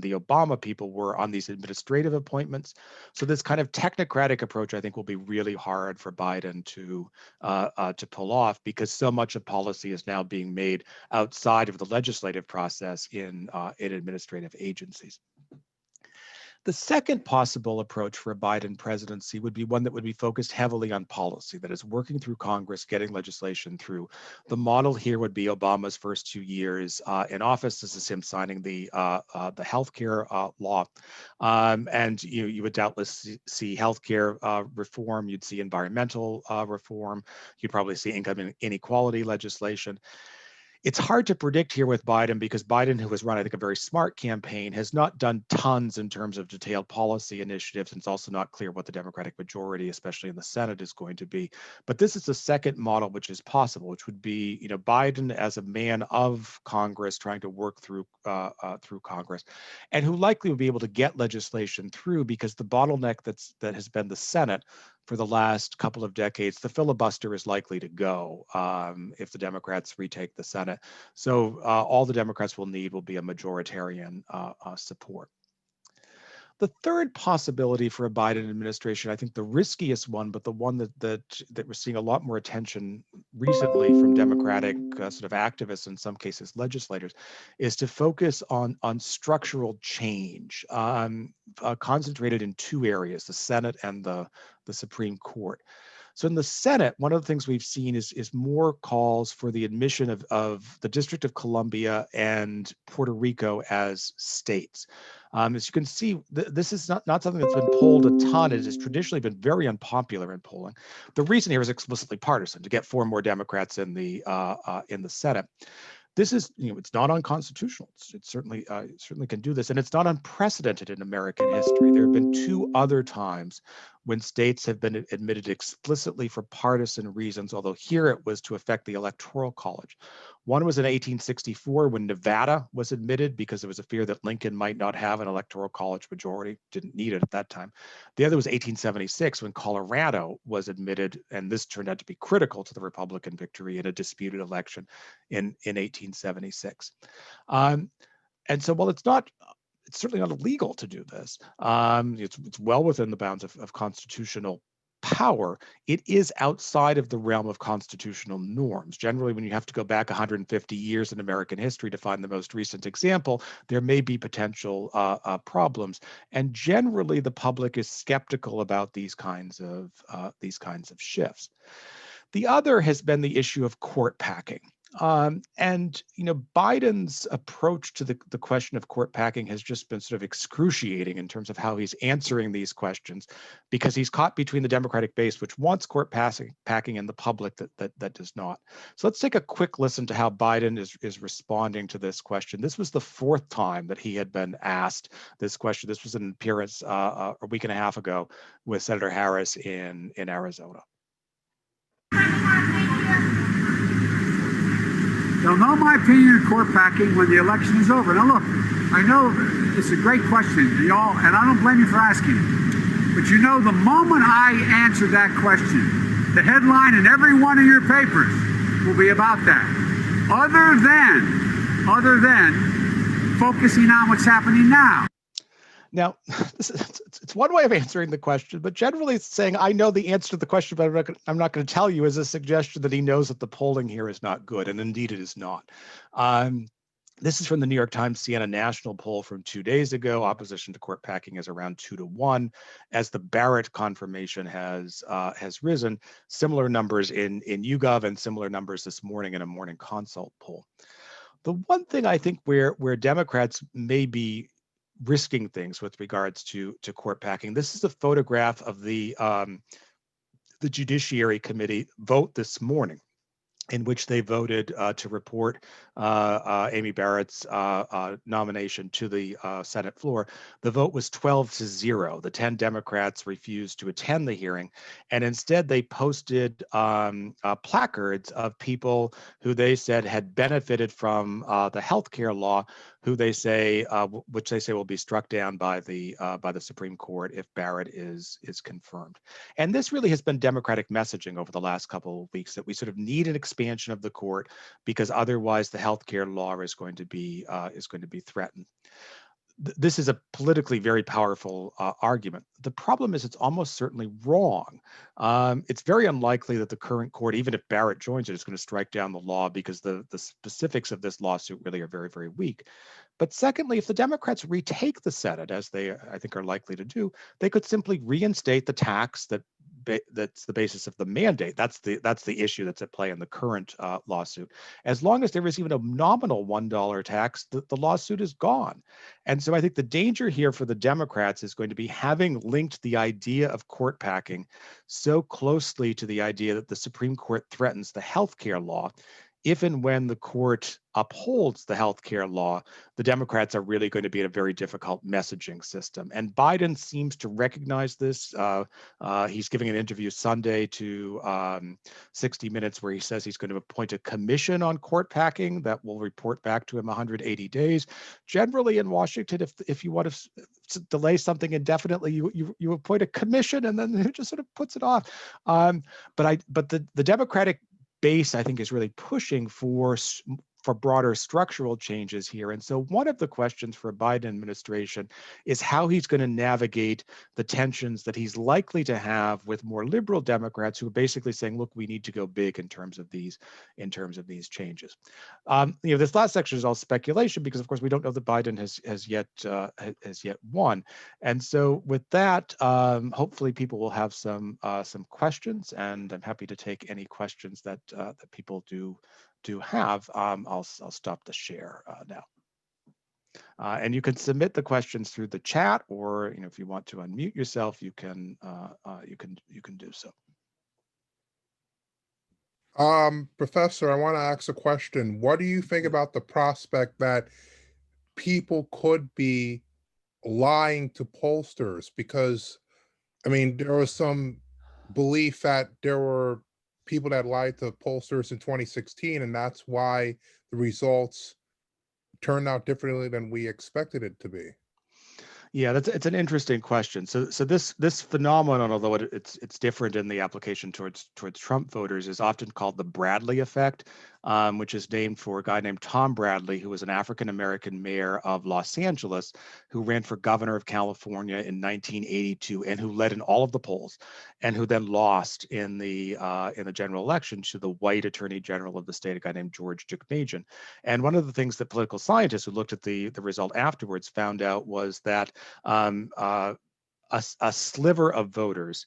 the Obama people were on these administrative appointments. So this kind of technocratic approach, I think, will be really hard for Biden to pull off, because so much of policy is now being made outside of the legislative process in administrative agencies. The second possible approach for a Biden presidency would be one that would be focused heavily on policy, that is working through Congress, getting legislation through. The model here would be Obama's first 2 years in office. This is him signing the healthcare law. And you would doubtless see healthcare reform. You'd see environmental reform. You'd probably see income inequality legislation. It's hard to predict here with Biden, because Biden, who has run, I think, a very smart campaign, has not done tons in terms of detailed policy initiatives. And it's also not clear what the Democratic majority, especially in the Senate, is going to be. But this is the second model which is possible, which would be, Biden as a man of Congress trying to work through Congress, and who likely would be able to get legislation through, because the bottleneck that has been the Senate for the last couple of decades, the filibuster is likely to go if the Democrats retake the Senate. So all the Democrats will need will be a majoritarian support. The third possibility for a Biden administration, I think the riskiest one, but the one that we're seeing a lot more attention recently from Democratic sort of activists, in some cases legislators, is to focus on structural change, concentrated in two areas: the Senate and the Supreme Court. So in the Senate, one of the things we've seen is more calls for the admission of the District of Columbia and Puerto Rico as states. As you can see, this is not something that's been polled a ton. It has traditionally been very unpopular in polling. The reason here is explicitly partisan, to get 4 more Democrats in the Senate. This is, it's not unconstitutional. It certainly can do this, and it's not unprecedented in American history. There have been 2 other times when states have been admitted explicitly for partisan reasons, although here it was to affect the Electoral College. One was in 1864 when Nevada was admitted because there was a fear that Lincoln might not have an Electoral College majority, didn't need it at that time. The other was 1876 when Colorado was admitted, and this turned out to be critical to the Republican victory in a disputed election in 1876. And so while it's certainly not illegal to do this, it's well within the bounds of constitutional power, it is outside of the realm of constitutional norms. Generally, when you have to go back 150 years in American history to find the most recent example, there may be potential problems. And generally, the public is skeptical about these kinds of shifts. The other has been the issue of court packing. And Biden's approach to the question of court packing has just been sort of excruciating in terms of how he's answering these questions, because he's caught between the Democratic base, which wants court packing, and the public that does not. So let's take a quick listen to how Biden is responding to this question. This was the 4th time that he had been asked this question. This was an appearance a week and a half ago with Senator Harris in Arizona. They'll know my opinion of court packing when the election is over. Now look, I know it's a great question, y'all, and I don't blame you for asking it. But the moment I answer that question, the headline in every one of your papers will be about that. Other than focusing on what's happening now. Now, it's one way of answering the question, but generally it's saying, I know the answer to the question, but I'm not going to tell you, is a suggestion that he knows that the polling here is not good, and indeed it is not. This is from the New York Times Siena National poll from 2 days ago. Opposition to court packing is around 2-1. As the Barrett confirmation has risen, similar numbers in YouGov and similar numbers this morning in a Morning Consult poll. The one thing I think where Democrats may be risking things with regards to court packing. This is a photograph of the Judiciary Committee vote this morning, in which they voted to report Amy Barrett's nomination to the Senate floor. The vote was 12-0. The 10 Democrats refused to attend the hearing, and instead they posted placards of people who they said had benefited from the healthcare law, which they say will be struck down by the Supreme Court if Barrett is confirmed. And this really has been Democratic messaging over the last couple of weeks, that we sort of need an expansion of the court because otherwise the healthcare law is going to be threatened. This is a politically very powerful argument. The problem is it's almost certainly wrong. It's very unlikely that the current court, even if Barrett joins it, is going to strike down the law, because the specifics of this lawsuit really are very, very weak. But secondly, if the Democrats retake the Senate, as they, I think, are likely to do, they could simply reinstate the tax that's the basis of the mandate. That's the issue that's at play in the current lawsuit. As long as there is even a nominal $1 tax, the lawsuit is gone. And so I think the danger here for the Democrats is going to be having linked the idea of court packing so closely to the idea that the Supreme Court threatens the healthcare law, if and when the court upholds the healthcare law, the Democrats are really going to be in a very difficult messaging system. And Biden seems to recognize this. He's giving an interview Sunday to 60 Minutes where he says he's going to appoint a commission on court packing that will report back to him 180 days. Generally in Washington, if you want to delay something indefinitely, you appoint a commission and then it just sort of puts it off. But the Democratic base, I think, is really pushing for broader structural changes here. And so one of the questions for a Biden administration is how he's going to navigate the tensions that he's likely to have with more liberal Democrats who are basically saying, look, we need to go big in terms of these changes. This last section is all speculation because, of course, we don't know that Biden has yet won. And so with that, hopefully people will have some questions, and I'm happy to take any questions that people do have. I'll stop the share now. And you can submit the questions through the chat, or if you want to unmute yourself, you can do so. Professor, I want to ask a question. What do you think about the prospect that people could be lying to pollsters? Because, I mean, there was some belief that there were people that lied to pollsters in 2016, and that's why the results turned out differently than we expected it to be. Yeah, it's an interesting question. So this phenomenon, although it's different in the application towards Trump voters, is often called the Bradley effect, which is named for a guy named Tom Bradley, who was an African-American mayor of Los Angeles, who ran for governor of California in 1982, and who led in all of the polls, and who then lost in the general election to the white attorney general of the state, a guy named George Deukmejian. And one of the things that political scientists who looked at the result afterwards found out was that a sliver of voters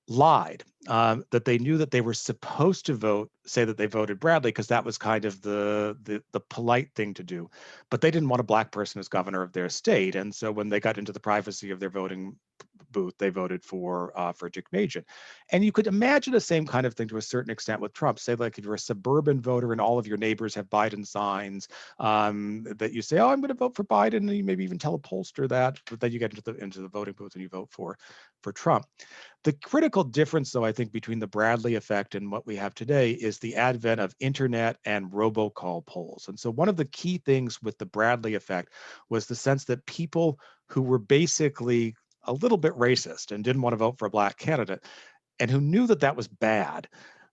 lied, that they knew that they were supposed to say that they voted Bradley because that was kind of the polite thing to do, but they didn't want a black person as governor of their state. And so when they got into the privacy of their voting booth, they voted for Deukmejian. And you could imagine the same kind of thing to a certain extent with Trump. Say, like, if you're a suburban voter and all of your neighbors have Biden signs, that you say, oh, I'm going to vote for Biden, and you maybe even tell a pollster that, but then you get into the voting booth and you vote for Trump. The critical difference, though, I think, between the Bradley effect and what we have today is the advent of internet and robocall polls. And so one of the key things with the Bradley effect was the sense that people who were basically a little bit racist and didn't want to vote for a black candidate, and who knew that that was bad,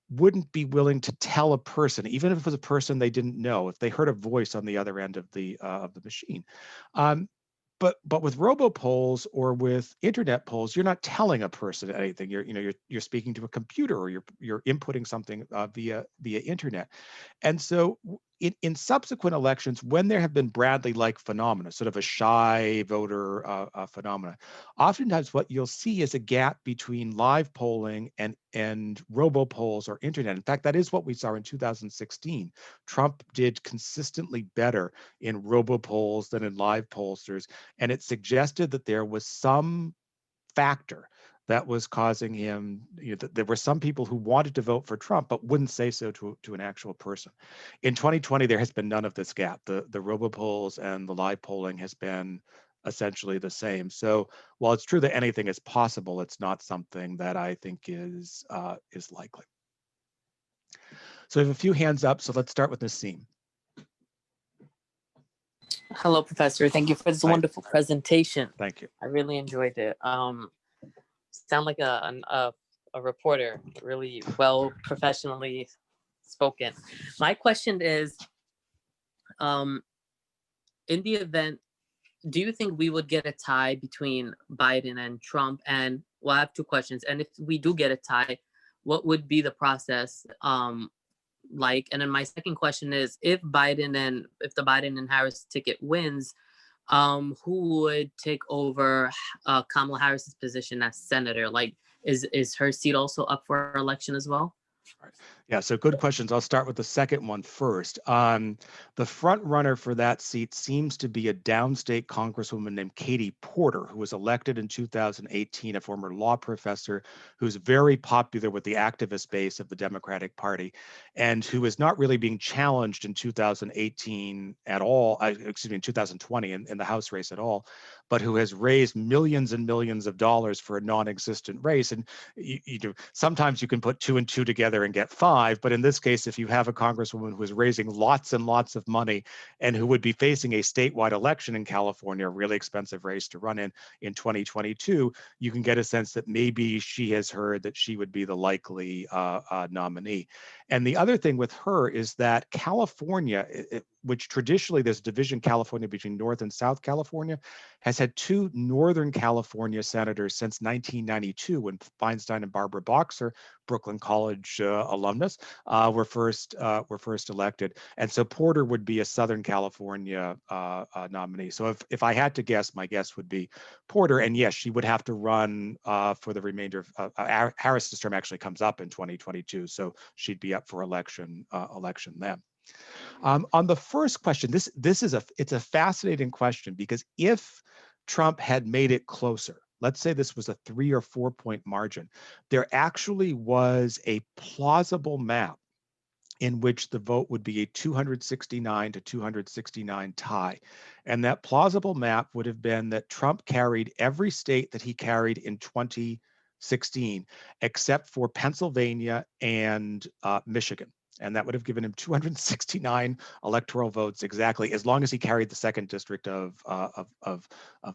wouldn't be willing to tell a person, even if it was a person they didn't know, if they heard a voice on the other end of the machine. But with robopolls or with internet polls, you're not telling a person anything. You're speaking to a computer, or you're inputting something via internet. And so in subsequent elections, when there have been Bradley-like phenomena, sort of a shy voter phenomena, oftentimes what you'll see is a gap between live polling and robopolls or internet. In fact, that is what we saw in 2016. Trump did consistently better in robopolls than in live pollsters, and it suggested that there was some factor that was causing him, that there were some people who wanted to vote for Trump but wouldn't say so to an actual person. In 2020, there has been none of this gap. The robopolls and the live polling has been essentially the same. So while it's true that anything is possible, it's not something that I think is likely. So we have a few hands up. So let's start with Nassim. Hello, Professor. Thank you for this wonderful presentation. Thank you. I really enjoyed it. Sound like a reporter, really well professionally spoken. My question is, in the event, do you think we would get a tie between Biden and Trump? And well, I have two questions. And if we do get a tie, what would be the process like? And then my second question is, if the Biden and Harris ticket wins, who would take over Kamala Harris's position as senator? Like, is her seat also up for election as well? Yeah, so good questions. I'll start with the second one first. The front runner for that seat seems to be a downstate congresswoman named Katie Porter, who was elected in 2018, a former law professor who's very popular with the activist base of the Democratic Party, and who is not really being challenged in 2018 at all, in 2020 in the House race at all, but who has raised millions and millions of dollars for a non-existent race. And sometimes you can put 2 and 2 together and get 5, but in this case, if you have a congresswoman who is raising lots and lots of money and who would be facing a statewide election in California, a really expensive race to run in 2022, you can get a sense that maybe she has heard that she would be the likely nominee. And the other thing with her is that California, which traditionally there's a division California between North and South California, has had 2 Northern California senators since 1992 when Feinstein and Barbara Boxer, Brooklyn College alumnus, were first elected. And so Porter would be a Southern California nominee. So if I had to guess, my guess would be Porter. And yes, she would have to run for the remainder of Harris's term actually comes up in 2022. So she'd be up for election then. On the first question, it's a fascinating question, because if Trump had made it closer, let's say this was a 3 or 4 point margin, there actually was a plausible map in which the vote would be a 269 to 269 tie. And that plausible map would have been that Trump carried every state that he carried in 2016, except for Pennsylvania and Michigan. And that would have given him 269 electoral votes exactly, as long as he carried the second district of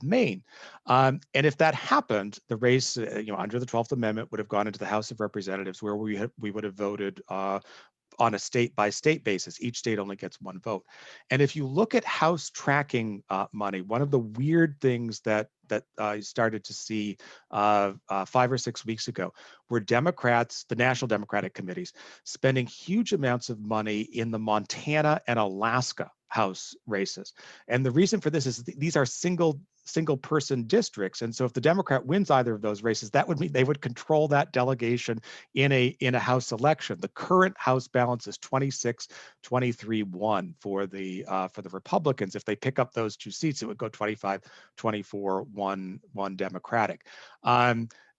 Maine. And if that happened, the race, under the 12th Amendment, would have gone into the House of Representatives, where we would have voted on a state-by-state basis. Each state only gets 1 vote. And if you look at House tracking money, one of the weird things that I started to see 5 or 6 weeks ago were Democrats, the National Democratic Committees, spending huge amounts of money in the Montana and Alaska House races. And the reason for this is these are single person districts. And so if the Democrat wins either of those races, that would mean they would control that delegation in a House election. The current House balance is 26-23-1 for the Republicans. If they pick up those 2 seats, it would go 25-24-1 Democratic.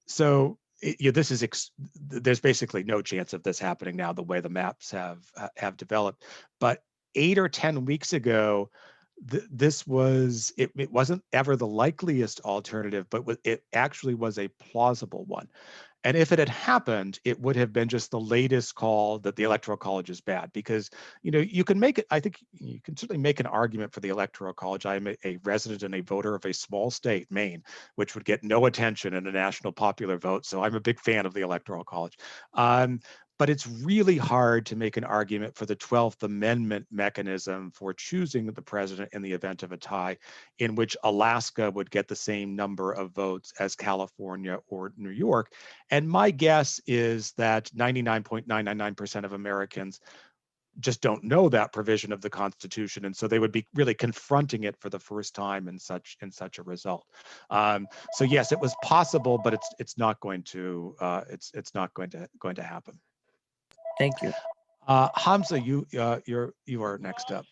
So there's basically no chance of this happening now, the way the maps have developed. But 8 or 10 weeks ago, it wasn't ever the likeliest alternative, but it actually was a plausible one. And if it had happened, it would have been just the latest call that the Electoral College is bad, because you can make it. I think you can certainly make an argument for the Electoral College. I am a resident and a voter of a small state, Maine, which would get no attention in a national popular vote. So I'm a big fan of the Electoral College. But it's really hard to make an argument for the 12th Amendment mechanism for choosing the president in the event of a tie, in which Alaska would get the same number of votes as California or New York. And my guess is that 99.999% of Americans just don't know that provision of the Constitution, and so they would be really confronting it for the first time in such a result. So yes, it was possible, but it's not going to happen. Thank you. Hamza, you are next up.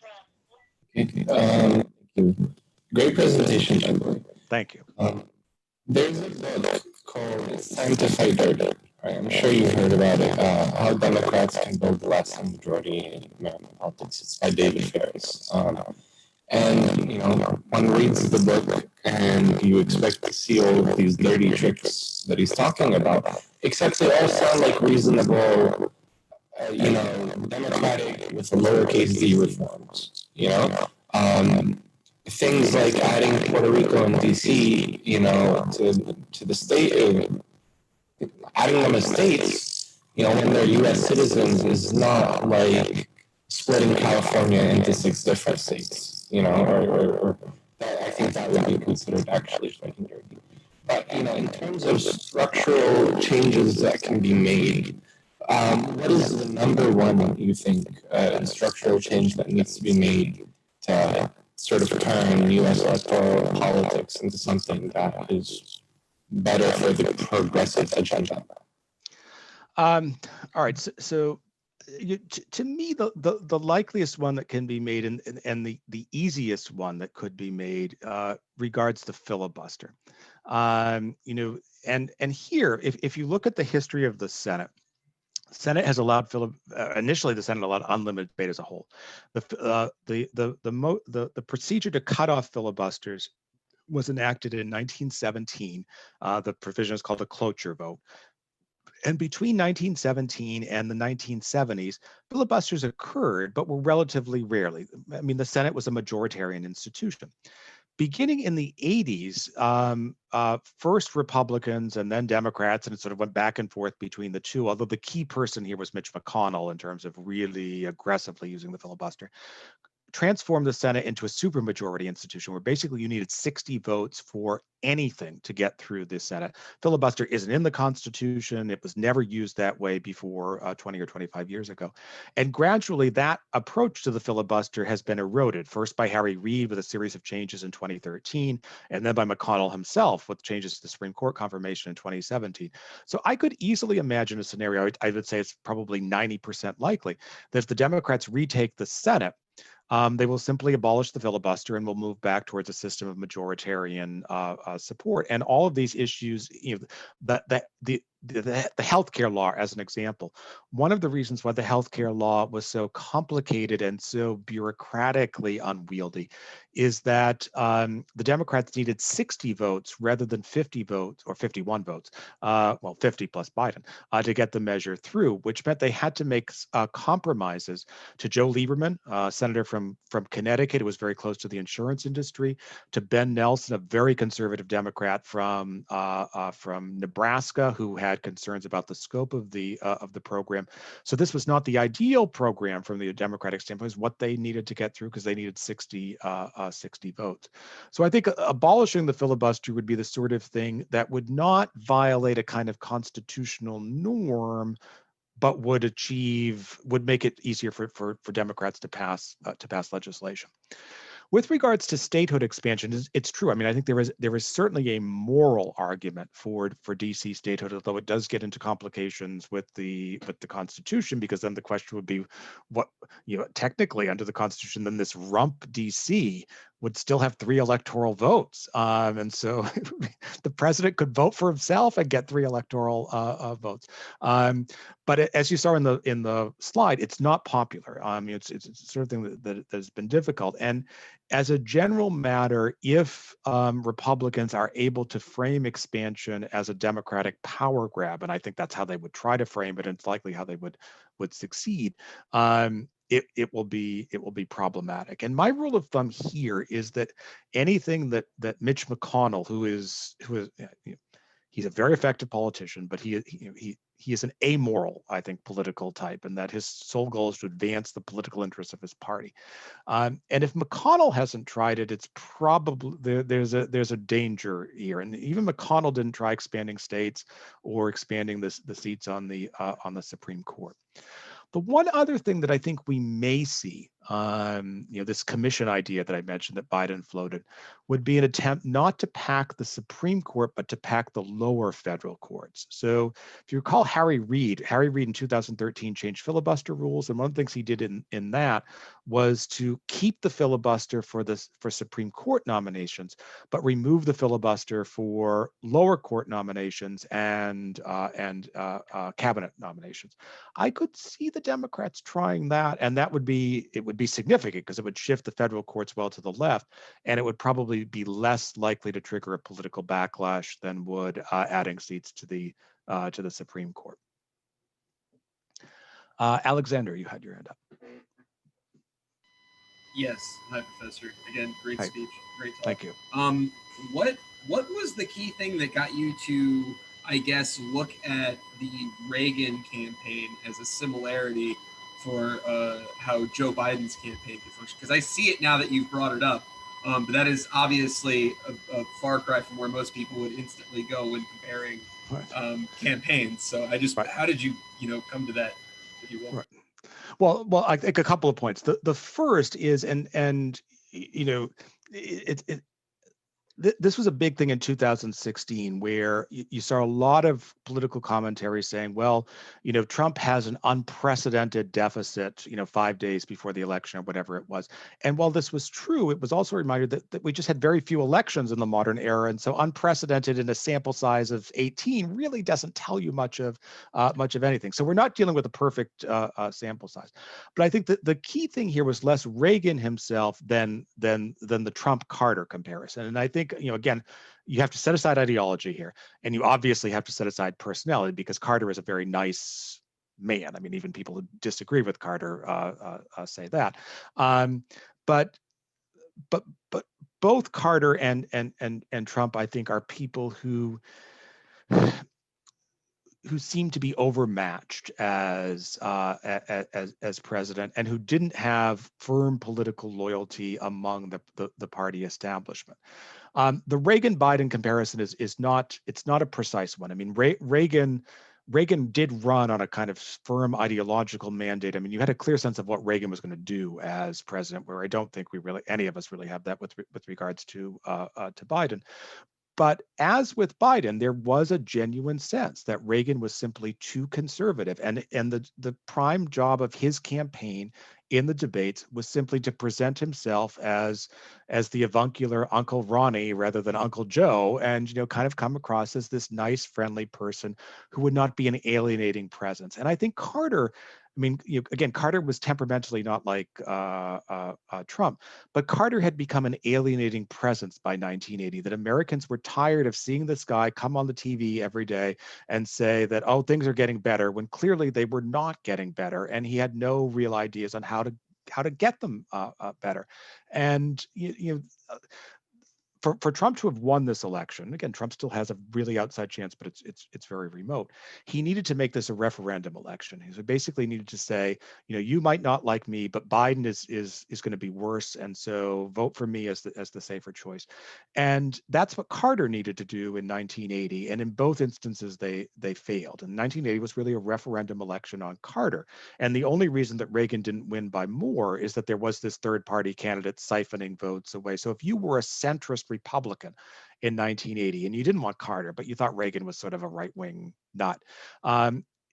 Okay. Thank you. Great presentation, by the way. Thank you. There's a book called "It's Time to Fight Dirty." Right? I'm sure you've heard about it. How Democrats Can Build the Lasting Majority in American Politics. It's by David Ferris. And one reads the book and you expect to see all of these dirty tricks that he's talking about, except they all sound like reasonable, democratic with a lowercase d reforms. Things like adding Puerto Rico and DC, to the state, adding them as states, when they're U.S. citizens, is not like splitting California into 6 different states, or that, I think that would be considered actually fighting dirty. But, in terms of structural changes that can be made, what is the number one, you think, structural change that needs to be made to sort of turn U.S. electoral politics into something that is better for the progressive agenda? All right. To me, the likeliest one that can be made and the easiest one that could be made regards the filibuster. And here, if you look at the history of the Senate has allowed initially the Senate allowed unlimited debate as a whole. The procedure to cut off filibusters was enacted in 1917. The provision is called a cloture vote. And between 1917 and the 1970s, filibusters occurred, but were relatively rarely. I mean, the Senate was a majoritarian institution. Beginning in the 80s, first Republicans and then Democrats, and it sort of went back and forth between the two, although the key person here was Mitch McConnell in terms of really aggressively using the filibuster, transformed the Senate into a supermajority institution where basically you needed 60 votes for anything to get through the Senate. Filibuster isn't in the Constitution. It was never used that way before 20 or 25 years ago. And gradually that approach to the filibuster has been eroded, first by Harry Reid with a series of changes in 2013, and then by McConnell himself with changes to the Supreme Court confirmation in 2017. So I could easily imagine a scenario, I would say it's probably 90% likely, that if the Democrats retake the Senate, they will simply abolish the filibuster and will move back towards a system of majoritarian support. And all of these issues, the healthcare law, as an example, one of the reasons why the healthcare law was so complicated and so bureaucratically unwieldy is that the Democrats needed 60 votes rather than 50 votes or 51 votes, 50 plus Biden, to get the measure through, which meant they had to make compromises to Joe Lieberman, senator from Connecticut, who was very close to the insurance industry, to Ben Nelson, a very conservative Democrat from Nebraska, who had concerns about the scope of the program. So this was not the ideal program from the Democratic standpoint. It was what they needed to get through because they needed 60 votes. So I think abolishing the filibuster would be the sort of thing that would not violate a kind of constitutional norm, but would make it easier for Democrats to pass legislation. With regards to statehood expansion, it's true. I mean, I think there is certainly a moral argument for DC statehood, although it does get into complications with the Constitution, because then the question would be, what, technically under the Constitution, then this rump DC would still have 3 electoral votes, and so the president could vote for himself and get 3 electoral votes. But as you saw in the slide, it's not popular. It's sort of thing that has been difficult. And as a general matter, if Republicans are able to frame expansion as a Democratic power grab, and I think that's how they would try to frame it, and it's likely how they would succeed, it will be problematic. And my rule of thumb here is that anything that Mitch McConnell, who is he's a very effective politician, but he is an amoral, I think, political type, and that his sole goal is to advance the political interests of his party. And if McConnell hasn't tried it, it's probably there's a danger here. And even McConnell didn't try expanding states or expanding the seats on the Supreme Court. The one other thing that I think we may see, this commission idea that I mentioned that Biden floated, would be an attempt not to pack the Supreme Court, but to pack the lower federal courts. So if you recall Harry Reid in 2013 changed filibuster rules, and one of the things he did in that was to keep the filibuster for Supreme Court nominations, but remove the filibuster for lower court nominations and cabinet nominations. I could see the Democrats trying that, and it would be significant because it would shift the federal courts well to the left, and it would probably be less likely to trigger a political backlash than would adding seats to the Supreme Court. Alexander, you had your hand up. Yes, hi, Professor. Again, great Hi. speech, great talk. Thank you. What was the key thing that got you to, I guess, look at the Reagan campaign as a similarity for how Joe Biden's campaign could function? Because I see it now that you've brought it up, but that is obviously a far cry from where most people would instantly go when comparing campaigns. So how did you come to that, if you will? Right. Well, I think a couple of points. The first is, and this was a big thing in 2016, where you saw a lot of political commentary saying, well, Trump has an unprecedented deficit, 5 days before the election or whatever it was. And while this was true, it was also a reminder that we just had very few elections in the modern era. And so unprecedented in a sample size of 18 really doesn't tell you much of anything. So we're not dealing with a perfect sample size. But I think that the key thing here was less Reagan himself than the Trump-Carter comparison. And I think, again, you have to set aside ideology here, and you obviously have to set aside personality, because Carter is a very nice man. I mean, even people who disagree with Carter say that. But both Carter and Trump, I think, are people who seem to be overmatched as president, and who didn't have firm political loyalty among the party establishment. The Reagan-Biden comparison is not a precise one. I mean, Reagan did run on a kind of firm ideological mandate. I mean, you had a clear sense of what Reagan was going to do as president, where I don't think any of us really have that with regards to Biden. But as with Biden, there was a genuine sense that Reagan was simply too conservative, and the prime job of his campaign in the debates was simply to present himself as the avuncular Uncle Ronnie rather than Uncle Joe, and kind of come across as this nice, friendly person who would not be an alienating presence. And I think Carter, I mean, again, Carter was temperamentally not like Trump, but Carter had become an alienating presence by 1980, that Americans were tired of seeing this guy come on the TV every day and say that, oh, things are getting better, when clearly they were not getting better, and he had no real ideas on how to get them better. And for Trump to have won this election, again, Trump still has a really outside chance, but it's very remote. He needed to make this a referendum election. He basically needed to say, you might not like me, but Biden is going to be worse, and so vote for me as the safer choice. And that's what Carter needed to do in 1980. And in both instances, they failed. And 1980 was really a referendum election on Carter. And the only reason that Reagan didn't win by more is that there was this third party candidate siphoning votes away. So if you were a centrist Republican in 1980 and you didn't want Carter, but you thought Reagan was sort of a right-wing nut,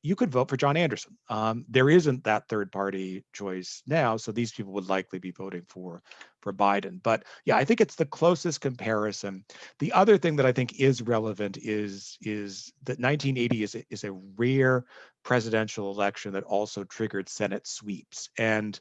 you could vote for John Anderson. There isn't that third party choice now, so these people would likely be voting for Biden. But yeah, I think it's the closest comparison. The other thing that I think is relevant is that 1980 is a rare presidential election that also triggered Senate sweeps. And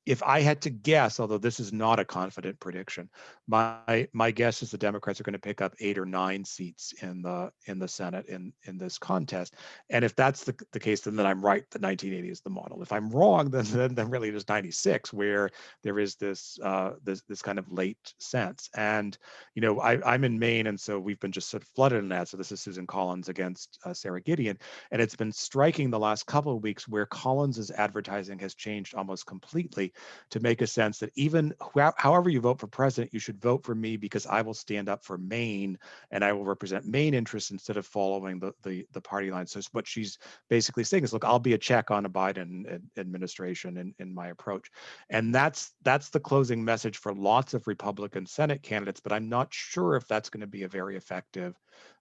if I had to guess, although this is not a confident prediction, my guess is the Democrats are going to pick up 8 or 9 seats in the Senate in this contest. And if that's the case, then I'm right that 1980 is the model. If I'm wrong, then really it is 96, where there is this kind of late sense. And I'm in Maine, and so we've been just sort of flooded in that. So this is Susan Collins against Sarah Gideon, and it's been striking the last couple of weeks where Collins's advertising has changed almost completely to make a sense that even however you vote for president, you should vote for me because I will stand up for Maine and I will represent Maine interests instead of following the party line. So what she's basically saying is, look, I'll be a check on a Biden administration in my approach. And that's the closing message for lots of Republican Senate candidates, but I'm not sure if that's going to be a very effective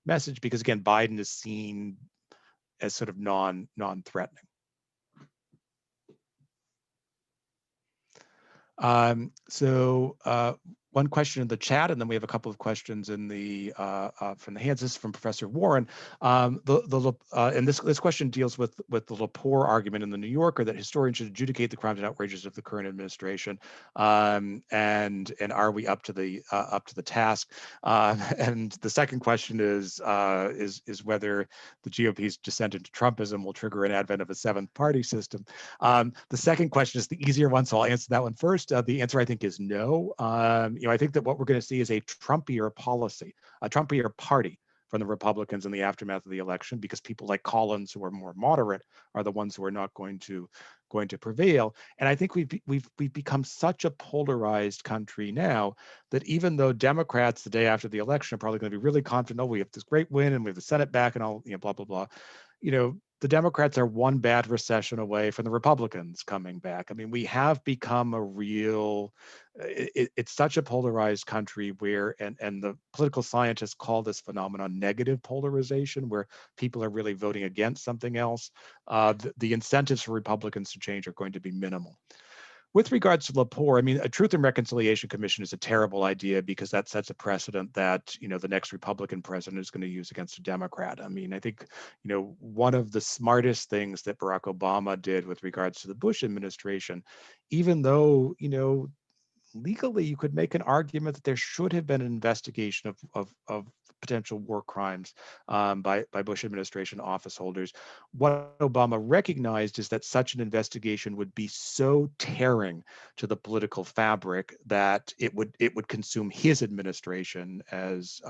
message, because again, Biden is seen as sort of non-threatening. So one question in the chat, and then we have a couple of questions in the from the hands. This is from Professor Warren. And this question deals with the Lepore argument in the New Yorker that historians should adjudicate the crimes and outrages of the current administration. And are we up to the task? And the second question is whether the GOP's descent into Trumpism will trigger an advent of a seventh party system. The second question is the easier one, so I'll answer that one first. The answer, I think, is no. I think that what we're going to see is a Trumpier policy, a Trumpier party from the Republicans in the aftermath of the election, because people like Collins, who are more moderate, are the ones who are not going to prevail. And I think we've become such a polarized country now that even though Democrats the day after the election are probably going to be really confident, oh, we have this great win and we have the Senate back and all, blah blah blah. the Democrats are one bad recession away from the Republicans coming back. I mean, we have become a real, it's such a polarized country where, and the political scientists call this phenomenon negative polarization, where people are really voting against something else. The incentives for Republicans to change are going to be minimal. With regards to Lepore, I mean, a Truth and Reconciliation Commission is a terrible idea because that sets a precedent that, the next Republican president is going to use against a Democrat. I mean, I think, one of the smartest things that Barack Obama did with regards to the Bush administration, even though, legally you could make an argument that there should have been an investigation of potential war crimes by Bush administration office holders. What Obama recognized is that such an investigation would be so tearing to the political fabric that it would consume his administration as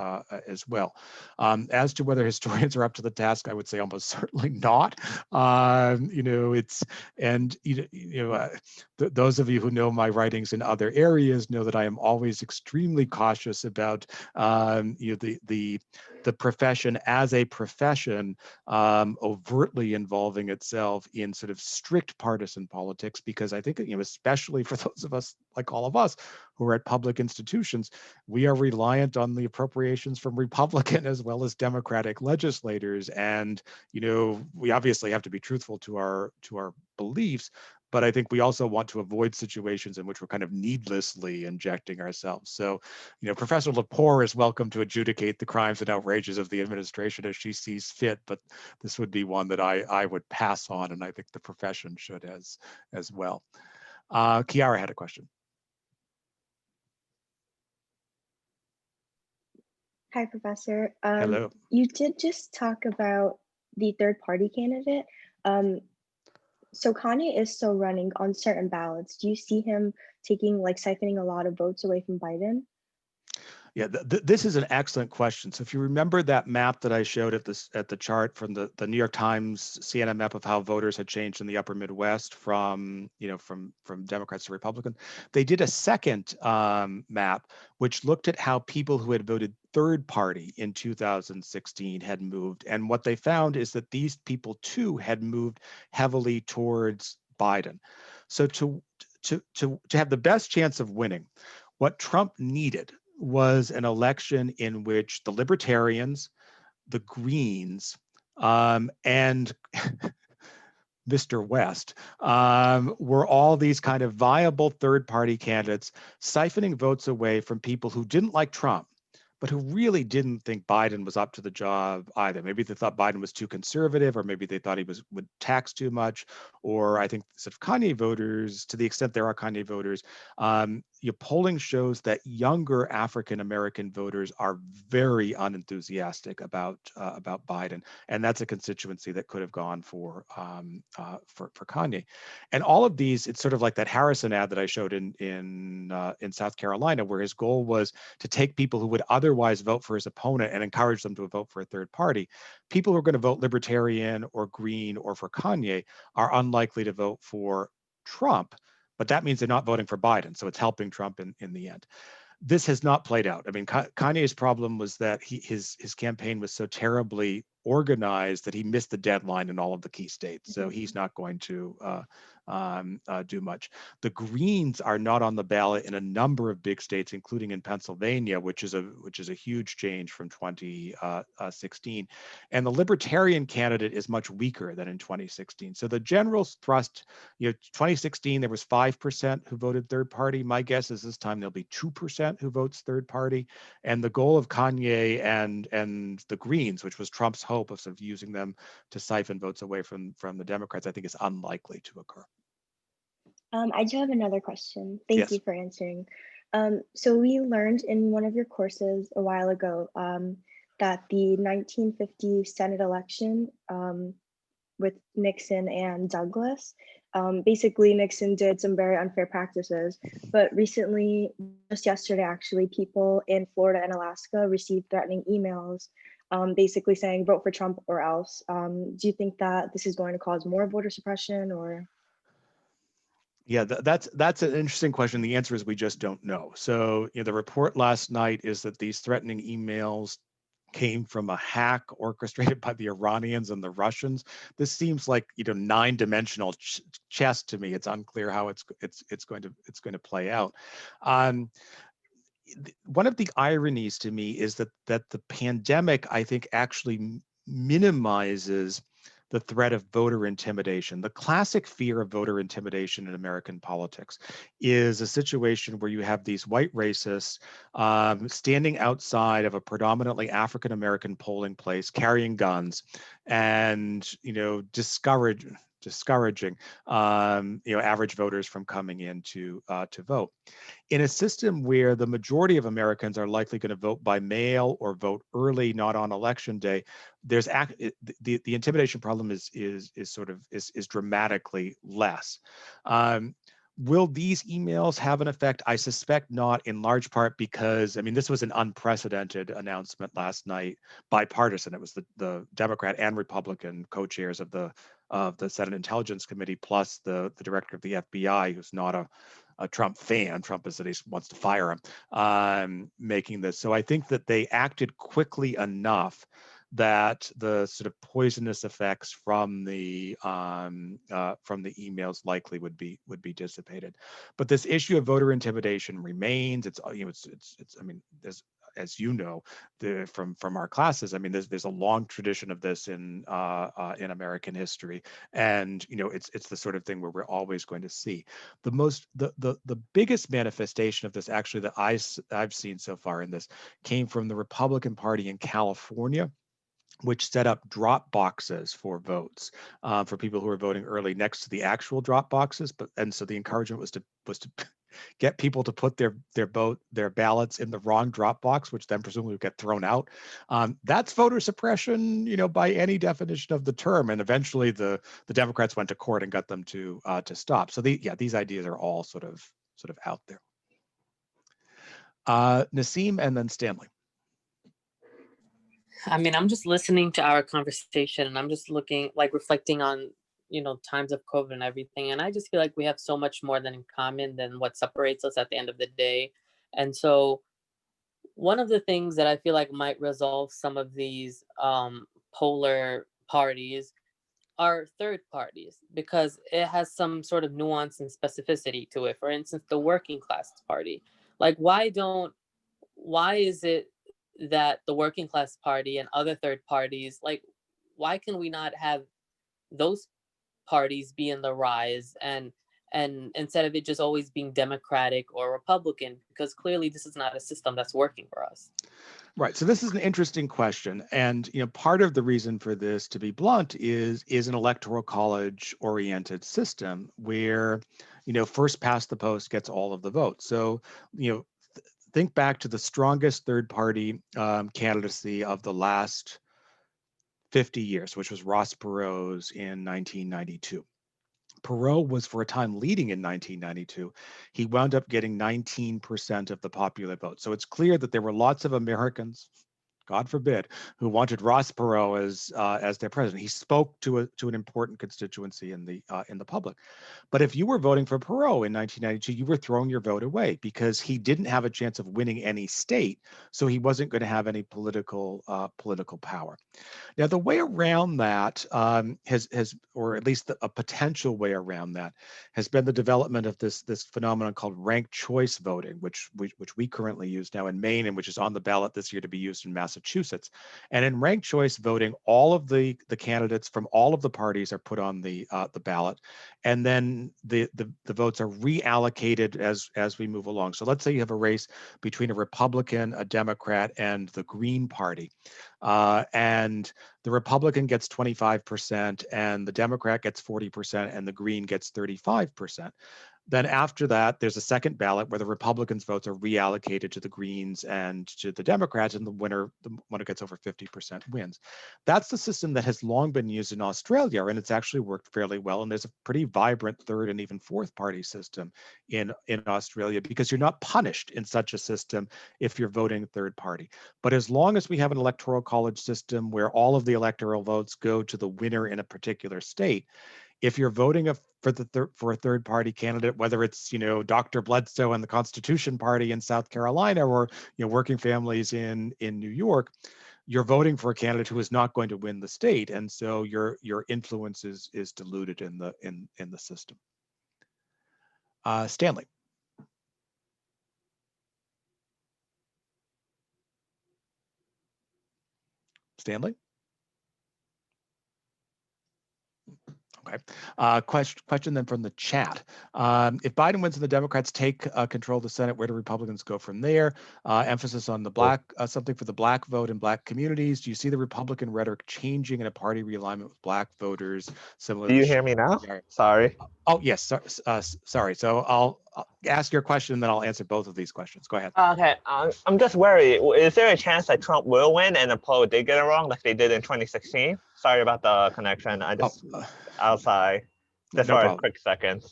well. As to whether historians are up to the task, I would say almost certainly not. It's and those of you who know my writings in other areas know that I am always extremely cautious about the profession as a profession overtly involving itself in sort of strict partisan politics, because I think especially for those of us like all of us who are at public institutions, we are reliant on the appropriations from Republican as well as Democratic legislators, and we obviously have to be truthful to our beliefs. But I think we also want to avoid situations in which we're kind of needlessly injecting ourselves. So, Professor Lepore is welcome to adjudicate the crimes and outrages of the administration as she sees fit, but this would be one that I would pass on, and I think the profession should as well. Kiara had a question. Hi, Professor. Hello. You did just talk about the third party candidate. So Kanye is still running on certain ballots. Do you see him siphoning a lot of votes away from Biden? Yeah, this is an excellent question. So if you remember that map that I showed at the chart from the New York Times CNN map of how voters had changed in the upper Midwest from Democrats to Republicans, they did a second map which looked at how people who had voted third party in 2016 had moved. And what they found is that these people too had moved heavily towards Biden. So to have the best chance of winning, what Trump needed was an election in which the Libertarians, the Greens, and Mr. West were all these kind of viable third-party candidates, siphoning votes away from people who didn't like Trump, but who really didn't think Biden was up to the job either. Maybe they thought Biden was too conservative, or maybe they thought he would tax too much, or I think sort of Kanye voters, to the extent there are Kanye voters, your polling shows that younger African-American voters are very unenthusiastic about Biden, and that's a constituency that could have gone for Kanye. And all of these, it's sort of like that Harrison ad that I showed in South Carolina, where his goal was to take people who would otherwise vote for his opponent and encourage them to vote for a third party. People who are going to vote Libertarian or Green or for Kanye are unlikely to vote for Trump, but that means they're not voting for Biden. So it's helping Trump in the end. This has not played out. I mean, Kanye's problem was that his campaign was so terribly organized that he missed the deadline in all of the key states. So he's not going to do much. The Greens are not on the ballot in a number of big states, including in Pennsylvania, which is a huge change from 2016. And the Libertarian candidate is much weaker than in 2016. So the general thrust, 2016 there was 5% who voted third party. My guess is this time there'll be 2% who votes third party. And the goal of Kanye and the Greens, which was Trump's hope of sort of using them to siphon votes away from the Democrats, I think is unlikely to occur. I do have another question. Thank Yes. you for answering. So we learned in one of your courses a while ago that the 1950 Senate election with Nixon and Douglas, basically Nixon did some very unfair practices, but recently, just yesterday actually, people in Florida and Alaska received threatening emails basically saying vote for Trump or else. Do you think that this is going to cause more voter suppression or? Yeah, that's an interesting question. The answer is we just don't know. So the report last night is that these threatening emails came from a hack orchestrated by the Iranians and the Russians. This seems like, you know, nine-dimensional chess to me. It's unclear how it's going to play out. One of the ironies to me is that the pandemic, I think, actually minimizes the threat of voter intimidation. The classic fear of voter intimidation in American politics is a situation where you have these white racists standing outside of a predominantly African American polling place, carrying guns, and, you know, discouraging average voters from coming in to vote. In a system where the majority of Americans are likely going to vote by mail or vote early, not on election day, there's the intimidation problem is dramatically less. Will these emails have an effect? I suspect not, in large part because, I mean, this was an unprecedented announcement last night, bipartisan. It was the Democrat and Republican co-chairs of the Senate Intelligence Committee, plus the director of the FBI, who's not a Trump fan. Trump has said he wants to fire him, making this. So I think that they acted quickly enough that the sort of poisonous effects from the emails likely would be dissipated. But this issue of voter intimidation remains. It's, you know, it's I mean, there's, as you know, from our classes, I mean, there's a long tradition of this in American history, and, you know, it's the sort of thing where we're always going to see. The biggest manifestation of this, actually, that I've seen so far in this, came from the Republican Party in California, which set up drop boxes for votes for people who are voting early next to the actual drop boxes. And so the encouragement was to get people to put their ballots in the wrong drop box, which then presumably would get thrown out. That's voter suppression, you know, by any definition of the term. And eventually the Democrats went to court and got them to stop. So these ideas are all sort of out there. Nassim and then Stanley. I mean, I'm just listening to our conversation and I'm just reflecting on, you know, times of COVID and everything. And I just feel like we have so much more in common than what separates us at the end of the day. And so one of the things that I feel like might resolve some of these polar parties are third parties, because it has some sort of nuance and specificity to it. For instance, the working class party. Like, why is it that the working class party and other third parties, like, why can we not have those parties be in the rise, and instead of it just always being Democratic or Republican, because clearly this is not a system that's working for us. Right. So this is an interesting question. And, you know, part of the reason for this, to be blunt, is an electoral college oriented system where, you know, first past the post gets all of the votes. So, you know, think back to the strongest third party candidacy of the last 50 years, which was Ross Perot's in 1992. Perot was for a time leading in 1992. He wound up getting 19% of the popular vote. So it's clear that there were lots of Americans, God forbid, who wanted Ross Perot as their president. He spoke to an important constituency in the public. But if you were voting for Perot in 1992, you were throwing your vote away because he didn't have a chance of winning any state, so he wasn't going to have any political power. Now, the way around that has, or at least a potential way around that, has been the development of this phenomenon called ranked choice voting, which we currently use now in Maine, and which is on the ballot this year to be used in Massachusetts. And in ranked choice voting, all of the candidates from all of the parties are put on the ballot, and then the votes are reallocated as we move along. So let's say you have a race between a Republican, a Democrat, and the Green Party. And the Republican gets 25% and the Democrat gets 40% and the Green gets 35%. Then after that, there's a second ballot where the Republicans' votes are reallocated to the Greens and to the Democrats, and the winner gets over 50% wins. That's the system that has long been used in Australia, and it's actually worked fairly well. And there's a pretty vibrant third and even fourth party system in Australia, because you're not punished in such a system if you're voting third party. But as long as we have an electoral college system where all of the electoral votes go to the winner in a particular state, if you're voting for a third party candidate, whether it's, you know, Dr. Bledsoe and the Constitution Party in South Carolina, or, you know, Working Families in New York, you're voting for a candidate who is not going to win the state, and so your influence is diluted in the system. Stanley. Stanley? Okay. Question then from the chat. If Biden wins and the Democrats take control of the Senate, where do Republicans go from there? Emphasis on the black, something for the black vote and black communities. Do you see the Republican rhetoric changing in a party realignment with black voters? Similar. Do you hear me now? Sorry. Oh, yes. Sorry. So I'll ask your question, and then I'll answer both of these questions. Go ahead. Okay. I'm just worried. Is there a chance that Trump will win and the poll did get it wrong like they did in 2016? Sorry about the connection. I just outside just No for problem. a quick second.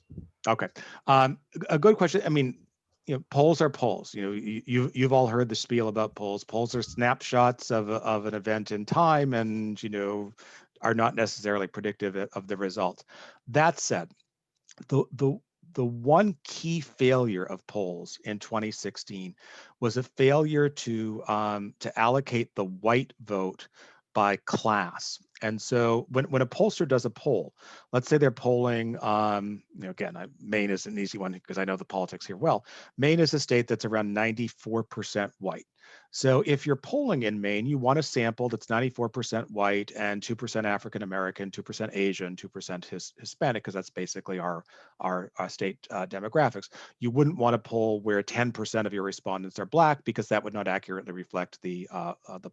Okay. A good question. I mean, polls are polls. You've all heard the spiel about polls. Polls are snapshots of an event in time, and are not necessarily predictive of the results. That said, the one key failure of polls in 2016 was a failure to allocate the white vote by class. And so when a pollster does a poll, let's say they're polling, again, Maine is an easy one because I know the politics here well. Maine is a state that's around 94% white. So if you're polling in Maine, you want a sample that's 94% white and 2% African American, 2% Asian, 2% Hispanic, because that's basically our state demographics. You wouldn't want to poll where 10% of your respondents are black, because that would not accurately reflect the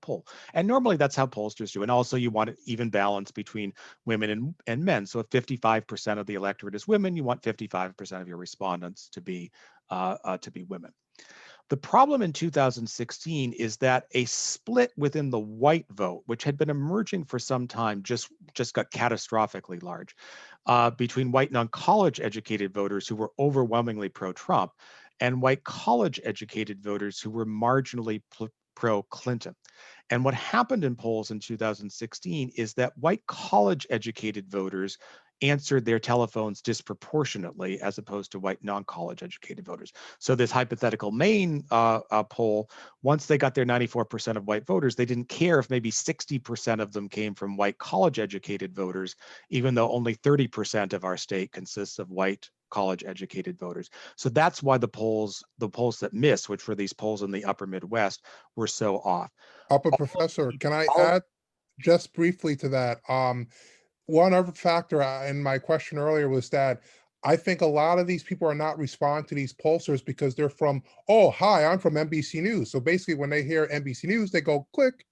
poll. And normally that's how pollsters do. And also you want an even balance between women and men. So if 55% of the electorate is women, you want 55% of your respondents to be women. The problem in 2016 is that a split within the white vote, which had been emerging for some time, just got catastrophically large between white non-college educated voters who were overwhelmingly pro-Trump and white college educated voters who were marginally pro-Clinton. And what happened in polls in 2016 is that white college educated voters answered their telephones disproportionately as opposed to white non-college educated voters. So this hypothetical Maine poll, once they got their 94% of white voters, they didn't care if maybe 60% of them came from white college educated voters, even though only 30% of our state consists of white college educated voters. So that's why the polls that missed, which were these polls in the upper Midwest, were so off. But Professor, can I add just briefly to that? One other factor in my question earlier was that I think a lot of these people are not responding to these pollsters because they're from, oh, hi, I'm from NBC News. So basically when they hear NBC News, they go click.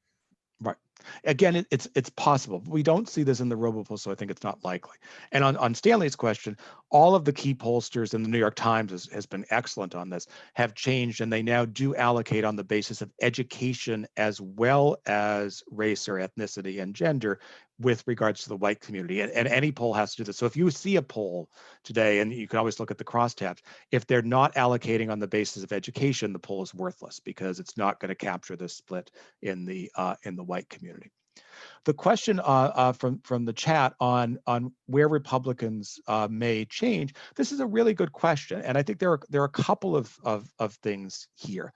Right. Again, it's possible. We don't see this in the robo-poll, so I think it's not likely. And on Stanley's question, all of the key pollsters, and the New York Times has been excellent on this, have changed, and they now do allocate on the basis of education as well as race or ethnicity and gender with regards to the white community. And any poll has to do this. So if you see a poll today, and you can always look at the crosstabs, if they're not allocating on the basis of education, the poll is worthless because it's not going to capture the split in the white community. The question from the chat on where Republicans may change, this is a really good question, and I think there are a couple of things here.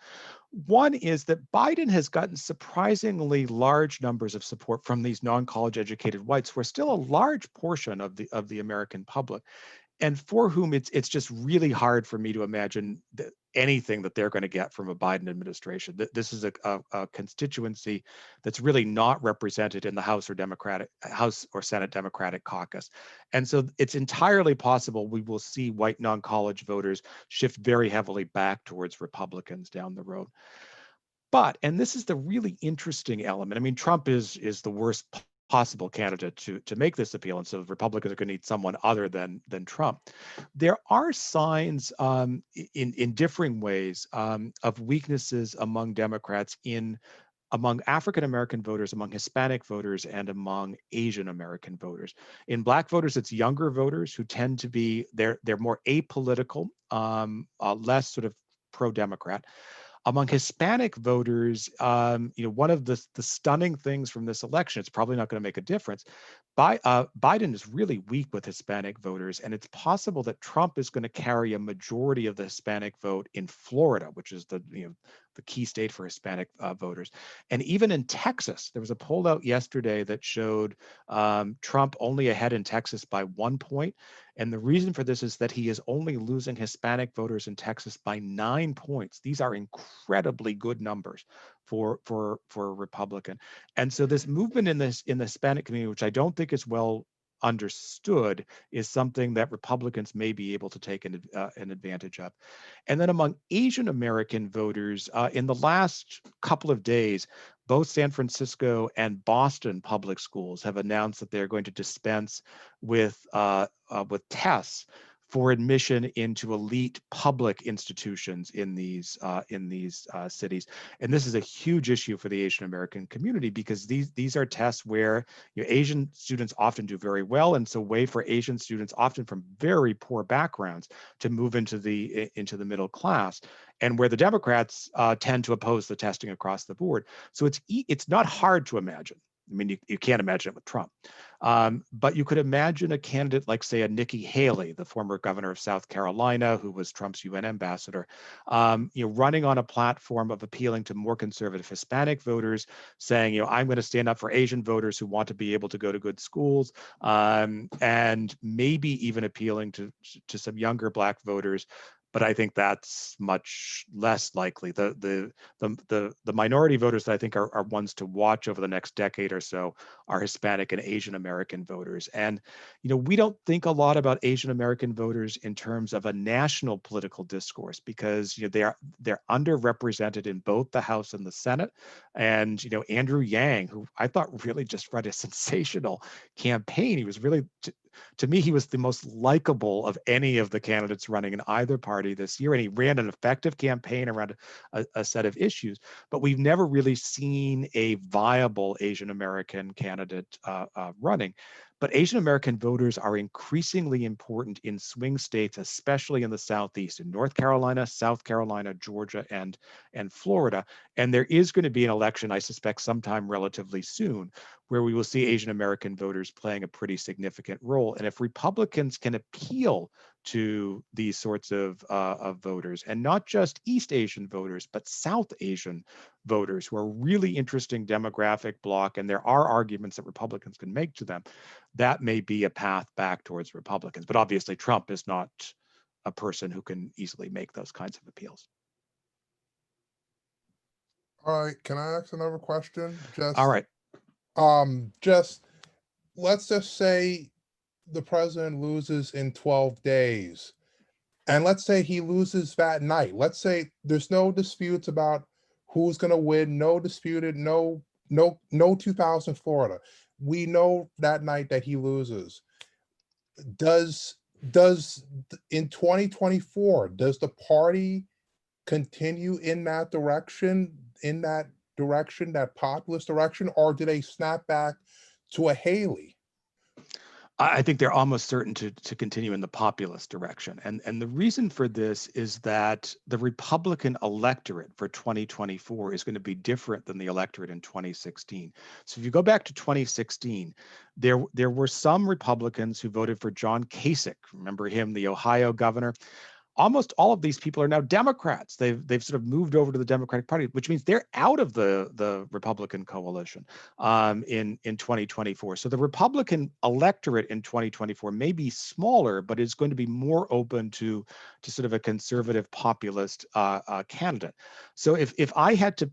One is that Biden has gotten surprisingly large numbers of support from these non-college educated whites, who are still a large portion of the American public, and for whom it's just really hard for me to imagine anything that they're going to get from a Biden administration. This is a constituency that's really not represented in the House or Senate Democratic caucus. And so it's entirely possible we will see white non-college voters shift very heavily back towards Republicans down the road. But, and this is the really interesting element, I mean, Trump is the worst possible candidate to make this appeal, and so Republicans are going to need someone other than Trump. There are signs in differing ways of weaknesses among Democrats among African American voters, among Hispanic voters, and among Asian American voters. In Black voters, it's younger voters who tend to be they're more apolitical, less sort of pro-Democrat. Among Hispanic voters, one of the stunning things from this election, it's probably not going to make a difference. Biden is really weak with Hispanic voters, and it's possible that Trump is going to carry a majority of the Hispanic vote in Florida, which is key state for Hispanic voters. And even in Texas, there was a poll out yesterday that showed Trump only ahead in Texas by 1 point. And the reason for this is that he is only losing Hispanic voters in Texas by 9 points. These are incredibly good numbers for a Republican. And so this movement in the Hispanic community, which I don't think is well understood, is something that Republicans may be able to take an advantage of. And then among Asian American voters, in the last couple of days, both San Francisco and Boston public schools have announced that they're going to dispense with tests for admission into elite public institutions in these cities. And this is a huge issue for the Asian American community, because these are tests where Asian students often do very well, and so way for Asian students, often from very poor backgrounds, to move into the middle class, and where the Democrats tend to oppose the testing across the board. So it's not hard to imagine. I mean, you can't imagine it with Trump, but you could imagine a candidate like, say, a Nikki Haley, the former governor of South Carolina, who was Trump's UN ambassador, running on a platform of appealing to more conservative Hispanic voters, saying, I'm going to stand up for Asian voters who want to be able to go to good schools, and maybe even appealing to some younger Black voters. But I think that's much less likely. The minority voters that I think are ones to watch over the next decade or so are Hispanic and Asian American voters. And we don't think a lot about Asian American voters in terms of a national political discourse, because they're underrepresented in both the House and the Senate. And Andrew Yang, who I thought really just run a sensational campaign, he was really, to me, he was the most likable of any of the candidates running in either party this year, and he ran an effective campaign around a set of issues. But we've never really seen a viable Asian American candidate running. But Asian American voters are increasingly important in swing states, especially in the Southeast, in North Carolina, South Carolina, Georgia, and Florida. And there is going to be an election, I suspect, sometime relatively soon, where we will see Asian American voters playing a pretty significant role. And if Republicans can appeal to these sorts of voters, and not just East Asian voters, but South Asian voters, who are really interesting demographic bloc, and there are arguments that Republicans can make to them, that may be a path back towards Republicans. But obviously, Trump is not a person who can easily make those kinds of appeals. All right, can I ask another question? All right. Let's just say the president loses in 12 days. And let's say he loses that night. Let's say there's no disputes about who's going to win, no 2000 Florida. We know that night that he loses. Does in 2024, does the party continue in that direction, that populist direction, or do they snap back to a Haley? I think they're almost certain to continue in the populist direction. And the reason for this is that the Republican electorate for 2024 is going to be different than the electorate in 2016. So if you go back to 2016, there were some Republicans who voted for John Kasich. Remember him, the Ohio governor? Almost all of these people are now Democrats. They've sort of moved over to the Democratic Party, which means they're out of the Republican coalition in 2024. So the Republican electorate in 2024 may be smaller, but it's going to be more open to sort of a conservative populist candidate. So if I had to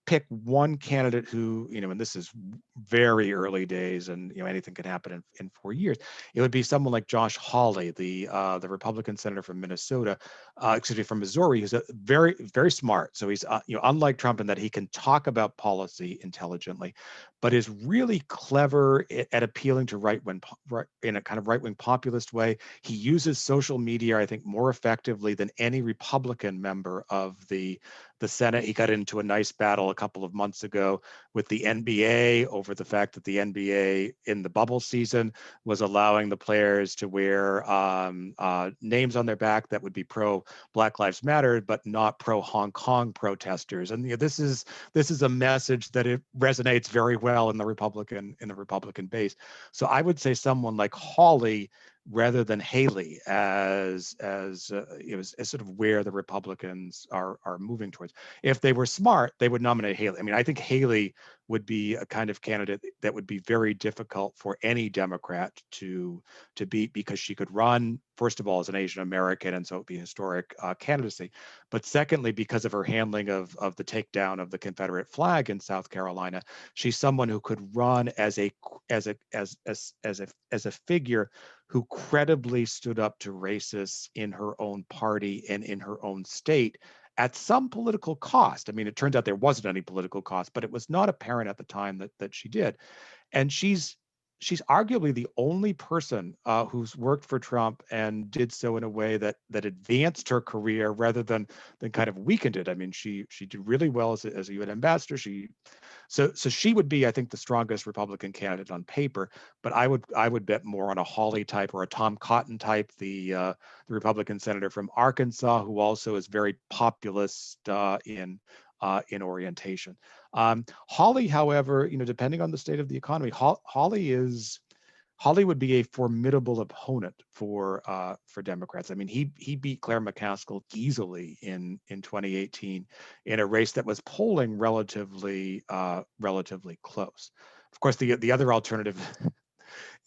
pick one candidate who, and this is very early days, and anything can happen in 4 years, it would be someone like Josh Hawley, the Republican senator from Minnesota, from Missouri, who's very, very smart. So he's unlike Trump in that he can talk about policy intelligently, but is really clever at appealing to in a kind of right-wing populist way. He uses social media, I think, more effectively than any Republican member of the Senate. He got into a nice battle a couple of months ago the NBA over the fact that the NBA in the bubble season was allowing the players to wear names on their back that would be pro Black Lives Matter, but not pro Hong Kong protesters. And this is a message that it resonates very well in the Republican base. So I would say someone like Hawley rather than Haley as sort of where the Republicans are moving towards. If they were smart, they would nominate Haley. I mean, I think Haley would be a kind of candidate that would be very difficult for any Democrat to beat, because she could run, first of all, as an Asian American, and so it would be a historic candidacy. But secondly, because of her handling of the takedown of the Confederate flag in South Carolina, she's someone who could run as a figure who credibly stood up to racists in her own party and in her own state at some political cost. I mean, it turns out there wasn't any political cost, but it was not apparent at the time that she did. And she's arguably the only person who's worked for Trump and did so in a way that advanced her career rather than kind of weakened it. I mean, she did really well as a UN ambassador. So she would be, I think, the strongest Republican candidate on paper. But I would bet more on a Hawley type or a Tom Cotton type, the Republican senator from Arkansas, who also is very populist in orientation. Hawley, however, depending on the state of the economy, Hawley would be a formidable opponent for Democrats. I mean, he beat Claire McCaskill easily in 2018 in a race that was polling relatively close. Of course, the other alternative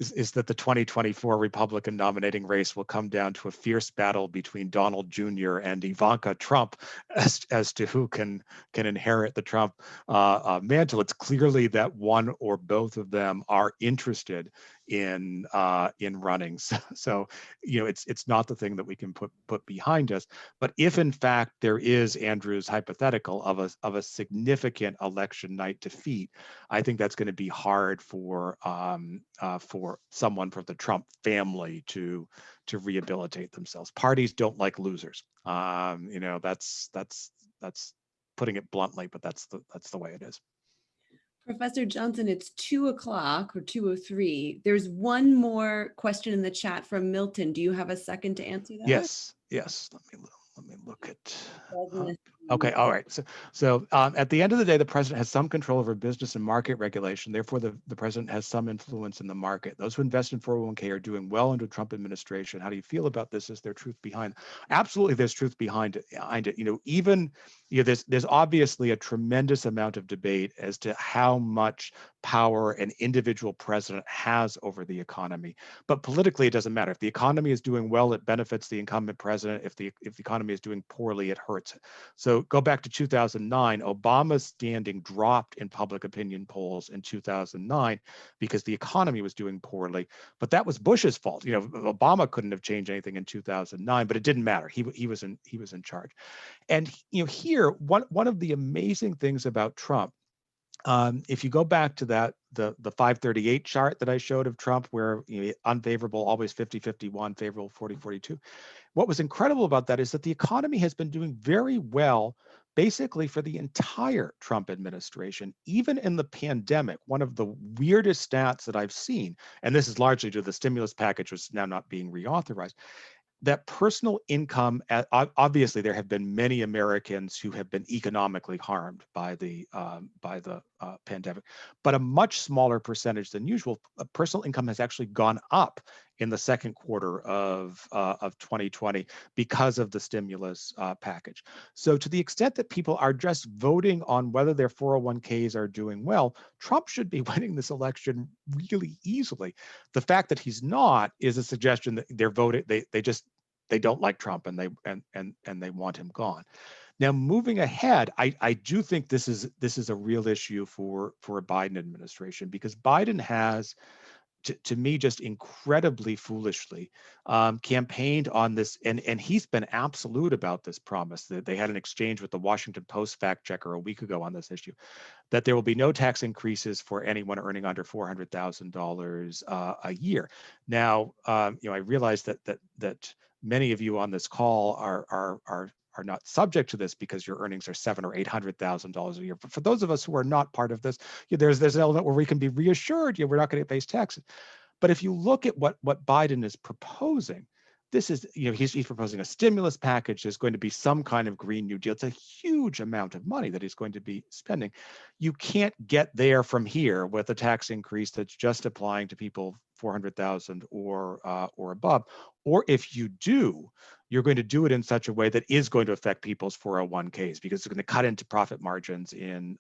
is that the 2024 Republican nominating race will come down to a fierce battle between Donald Jr. and Ivanka Trump as to who can inherit the Trump mantle. It's clearly that one or both of them are interested in running. So it's not the thing that we can put behind us. But if in fact there is Andrew's hypothetical of a significant election night defeat, I think that's going to be hard for someone from the Trump family to rehabilitate themselves. Parties don't like losers. That's putting it bluntly, but that's the way it is. Professor Johnson, it's 2:00 or 2:03. There's one more question in the chat from Milton. Do you have a second to answer that? Yes. Let me look at. Okay. All right. So at the end of the day, the president has some control over business and market regulation. Therefore, the president has some influence in the market. Those who invest in 401k are doing well under Trump administration. How do you feel about this? Is there truth behind? Absolutely, there's truth behind it. There's obviously a tremendous amount of debate as to how much power an individual president has over the economy. But politically, it doesn't matter. If the economy is doing well, it benefits the incumbent president. If the economy is doing poorly, it hurts. So go back to 2009, Obama's standing dropped in public opinion polls in 2009 because the economy was doing poorly. But that was Bush's fault. Obama couldn't have changed anything in 2009, but it didn't matter. He was in charge. And here, one of the amazing things about Trump, if you go back to the 538 chart that I showed of Trump, where unfavorable always 50-51, favorable 40-42, what was incredible about that is that the economy has been doing very well basically for the entire Trump administration, even in the pandemic. One of the weirdest stats that I've seen, and this is largely due to the stimulus package, which is now not being reauthorized, that personal income, obviously there have been many Americans who have been economically harmed by the pandemic, but a much smaller percentage than usual. Personal income has actually gone up in the second quarter of 2020 because of the stimulus package. So to the extent that people are just voting on whether their 401ks are doing well, Trump should be winning this election really easily. The fact that he's not is a suggestion that they're voting, they don't like Trump and they want him gone. Now, moving ahead, I do think this is a real issue for a Biden administration, because Biden has, to me, just incredibly foolishly campaigned on this, and he's been absolute about this promise. That they had an exchange with the Washington Post fact checker a week ago on this issue, that there will be no tax increases for anyone earning under $400,000 a year. Now, I realize that many of you on this call are not subject to this because your earnings are $700,000 or $800,000 a year. But for those of us who are not part of this, there's an element where we can be reassured, we're not going to face taxes. But if you look at what Biden is proposing, this is, he's proposing a stimulus package. There's going to be some kind of Green New Deal. It's a huge amount of money that he's going to be spending. You can't get there from here with a tax increase that's just applying to people 400,000 or above. Or if you do, you're going to do it in such a way that is going to affect people's 401ks because it's going to cut into profit margins in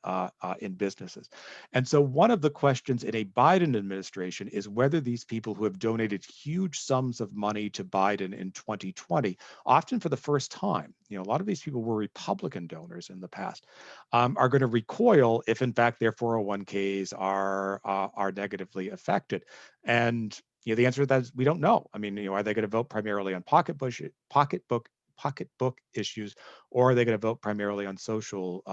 businesses. And so one of the questions in a Biden administration is whether these people who have donated huge sums of money to Biden in 2020, often for the first time, a lot of these people were Republican donors in the past, are going to recoil if in fact their 401ks are negatively affected. And the answer to that is we don't know. I mean, are they going to vote primarily on pocketbook issues, or are they going to vote primarily on social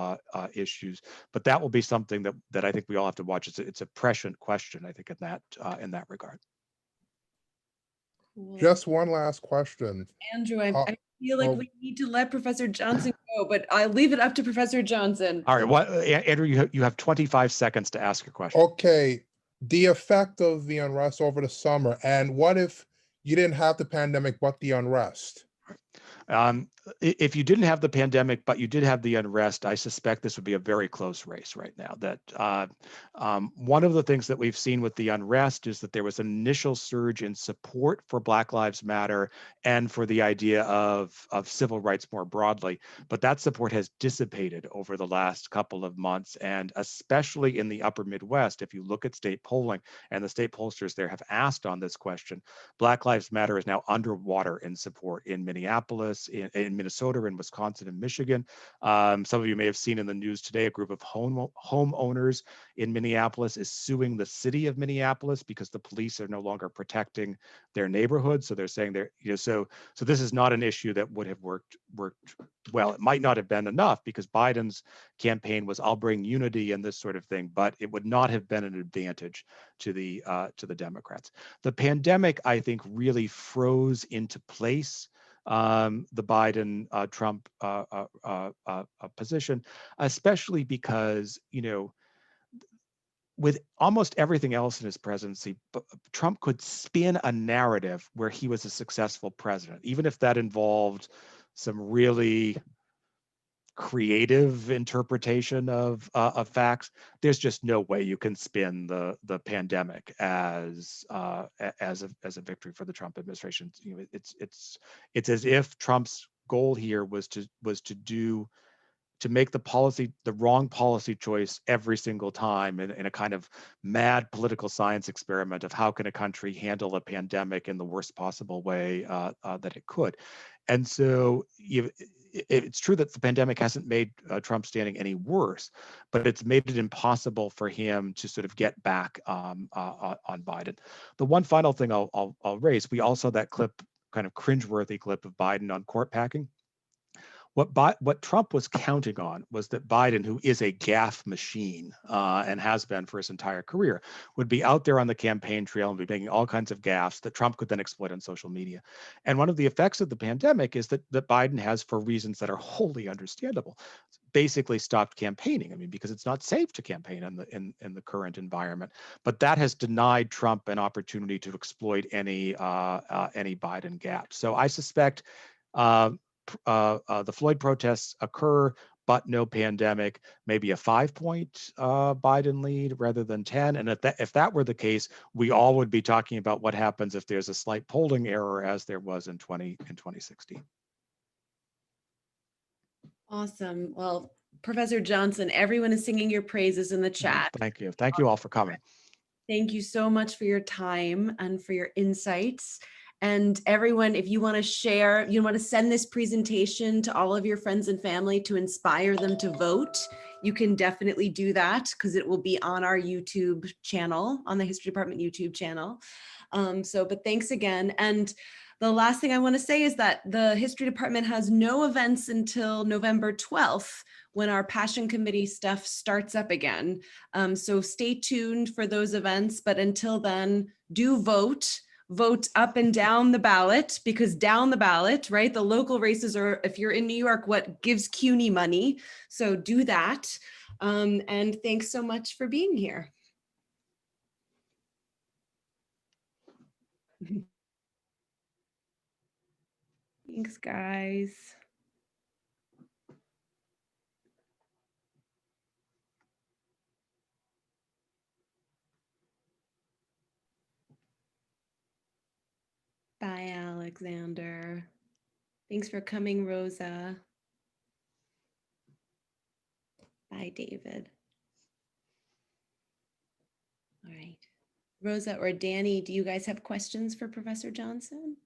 issues? But that will be something that I think we all have to watch. It's a prescient question, I think, in that regard. Cool. Just one last question. Andrew, I feel like we need to let Professor Johnson go, but I'll leave it up to Professor Johnson. All right, Andrew, you have 25 seconds to ask your question. Okay, the effect of the unrest over the summer, and what if you didn't have the pandemic but the unrest? If you didn't have the pandemic, but you did have the unrest, I suspect this would be a very close race right now. That one of the things that we've seen with the unrest is that there was an initial surge in support for Black Lives Matter and for the idea of civil rights more broadly. But that support has dissipated over the last couple of months, and especially in the upper Midwest, if you look at state polling, and the state pollsters there have asked on this question, Black Lives Matter is now underwater in support in Minneapolis, in Minnesota, in Wisconsin, and Michigan. Some of you may have seen in the news today, a group of homeowners in Minneapolis is suing the city of Minneapolis because the police are no longer protecting their neighborhood. So they're saying so this is not an issue that would have worked well. It might not have been enough because Biden's campaign was, I'll bring unity and this sort of thing, but it would not have been an advantage to the Democrats. The pandemic, I think, really froze into place the Biden Trump position, especially because, with almost everything else in his presidency, Trump could spin a narrative where he was a successful president, even if that involved some really creative interpretation of facts. There's just no way you can spin the pandemic as a victory for the Trump administration. It's as if Trump's goal here was to make the wrong policy choice every single time in a kind of mad political science experiment of how can a country handle a pandemic in the worst possible way that it could. And so it's true that the pandemic hasn't made Trump's standing any worse, but it's made it impossible for him to sort of get back on Biden. The one final thing I'll raise, we all saw that clip, kind of cringeworthy clip of Biden on court packing. What Trump was counting on was that Biden, who is a gaffe machine and has been for his entire career, would be out there on the campaign trail and be making all kinds of gaffes that Trump could then exploit on social media. And one of the effects of the pandemic is that Biden has, for reasons that are wholly understandable, basically stopped campaigning. I mean, because it's not safe to campaign in the current environment. But that has denied Trump an opportunity to exploit any Biden gaps. So I suspect the Floyd protests occur, but no pandemic, maybe a 5-point Biden lead rather than 10. And if that were the case, we all would be talking about what happens if there's a slight polling error, as there was in 2016. Awesome. Well, Professor Johnson, everyone is singing your praises in the chat. Thank you. Thank you all for coming. Thank you so much for your time and for your insights. And everyone, if you want to share, you want to send this presentation to all of your friends and family to inspire them to vote, you can definitely do that because it will be on our YouTube channel, on the History Department YouTube channel. But thanks again. And the last thing I want to say is that the History Department has no events until November 12th, when our Passion Committee stuff starts up again. So stay tuned for those events, but until then, do vote. vote up and down the ballot, because down the ballot, right, the local races are, if you're in New York, what gives CUNY money. So do that. And thanks so much for being here. Thanks, guys. Bye, Alexander. Thanks for coming, Rosa. Bye, David. All right. Rosa or Danny, do you guys have questions for Professor Johnson?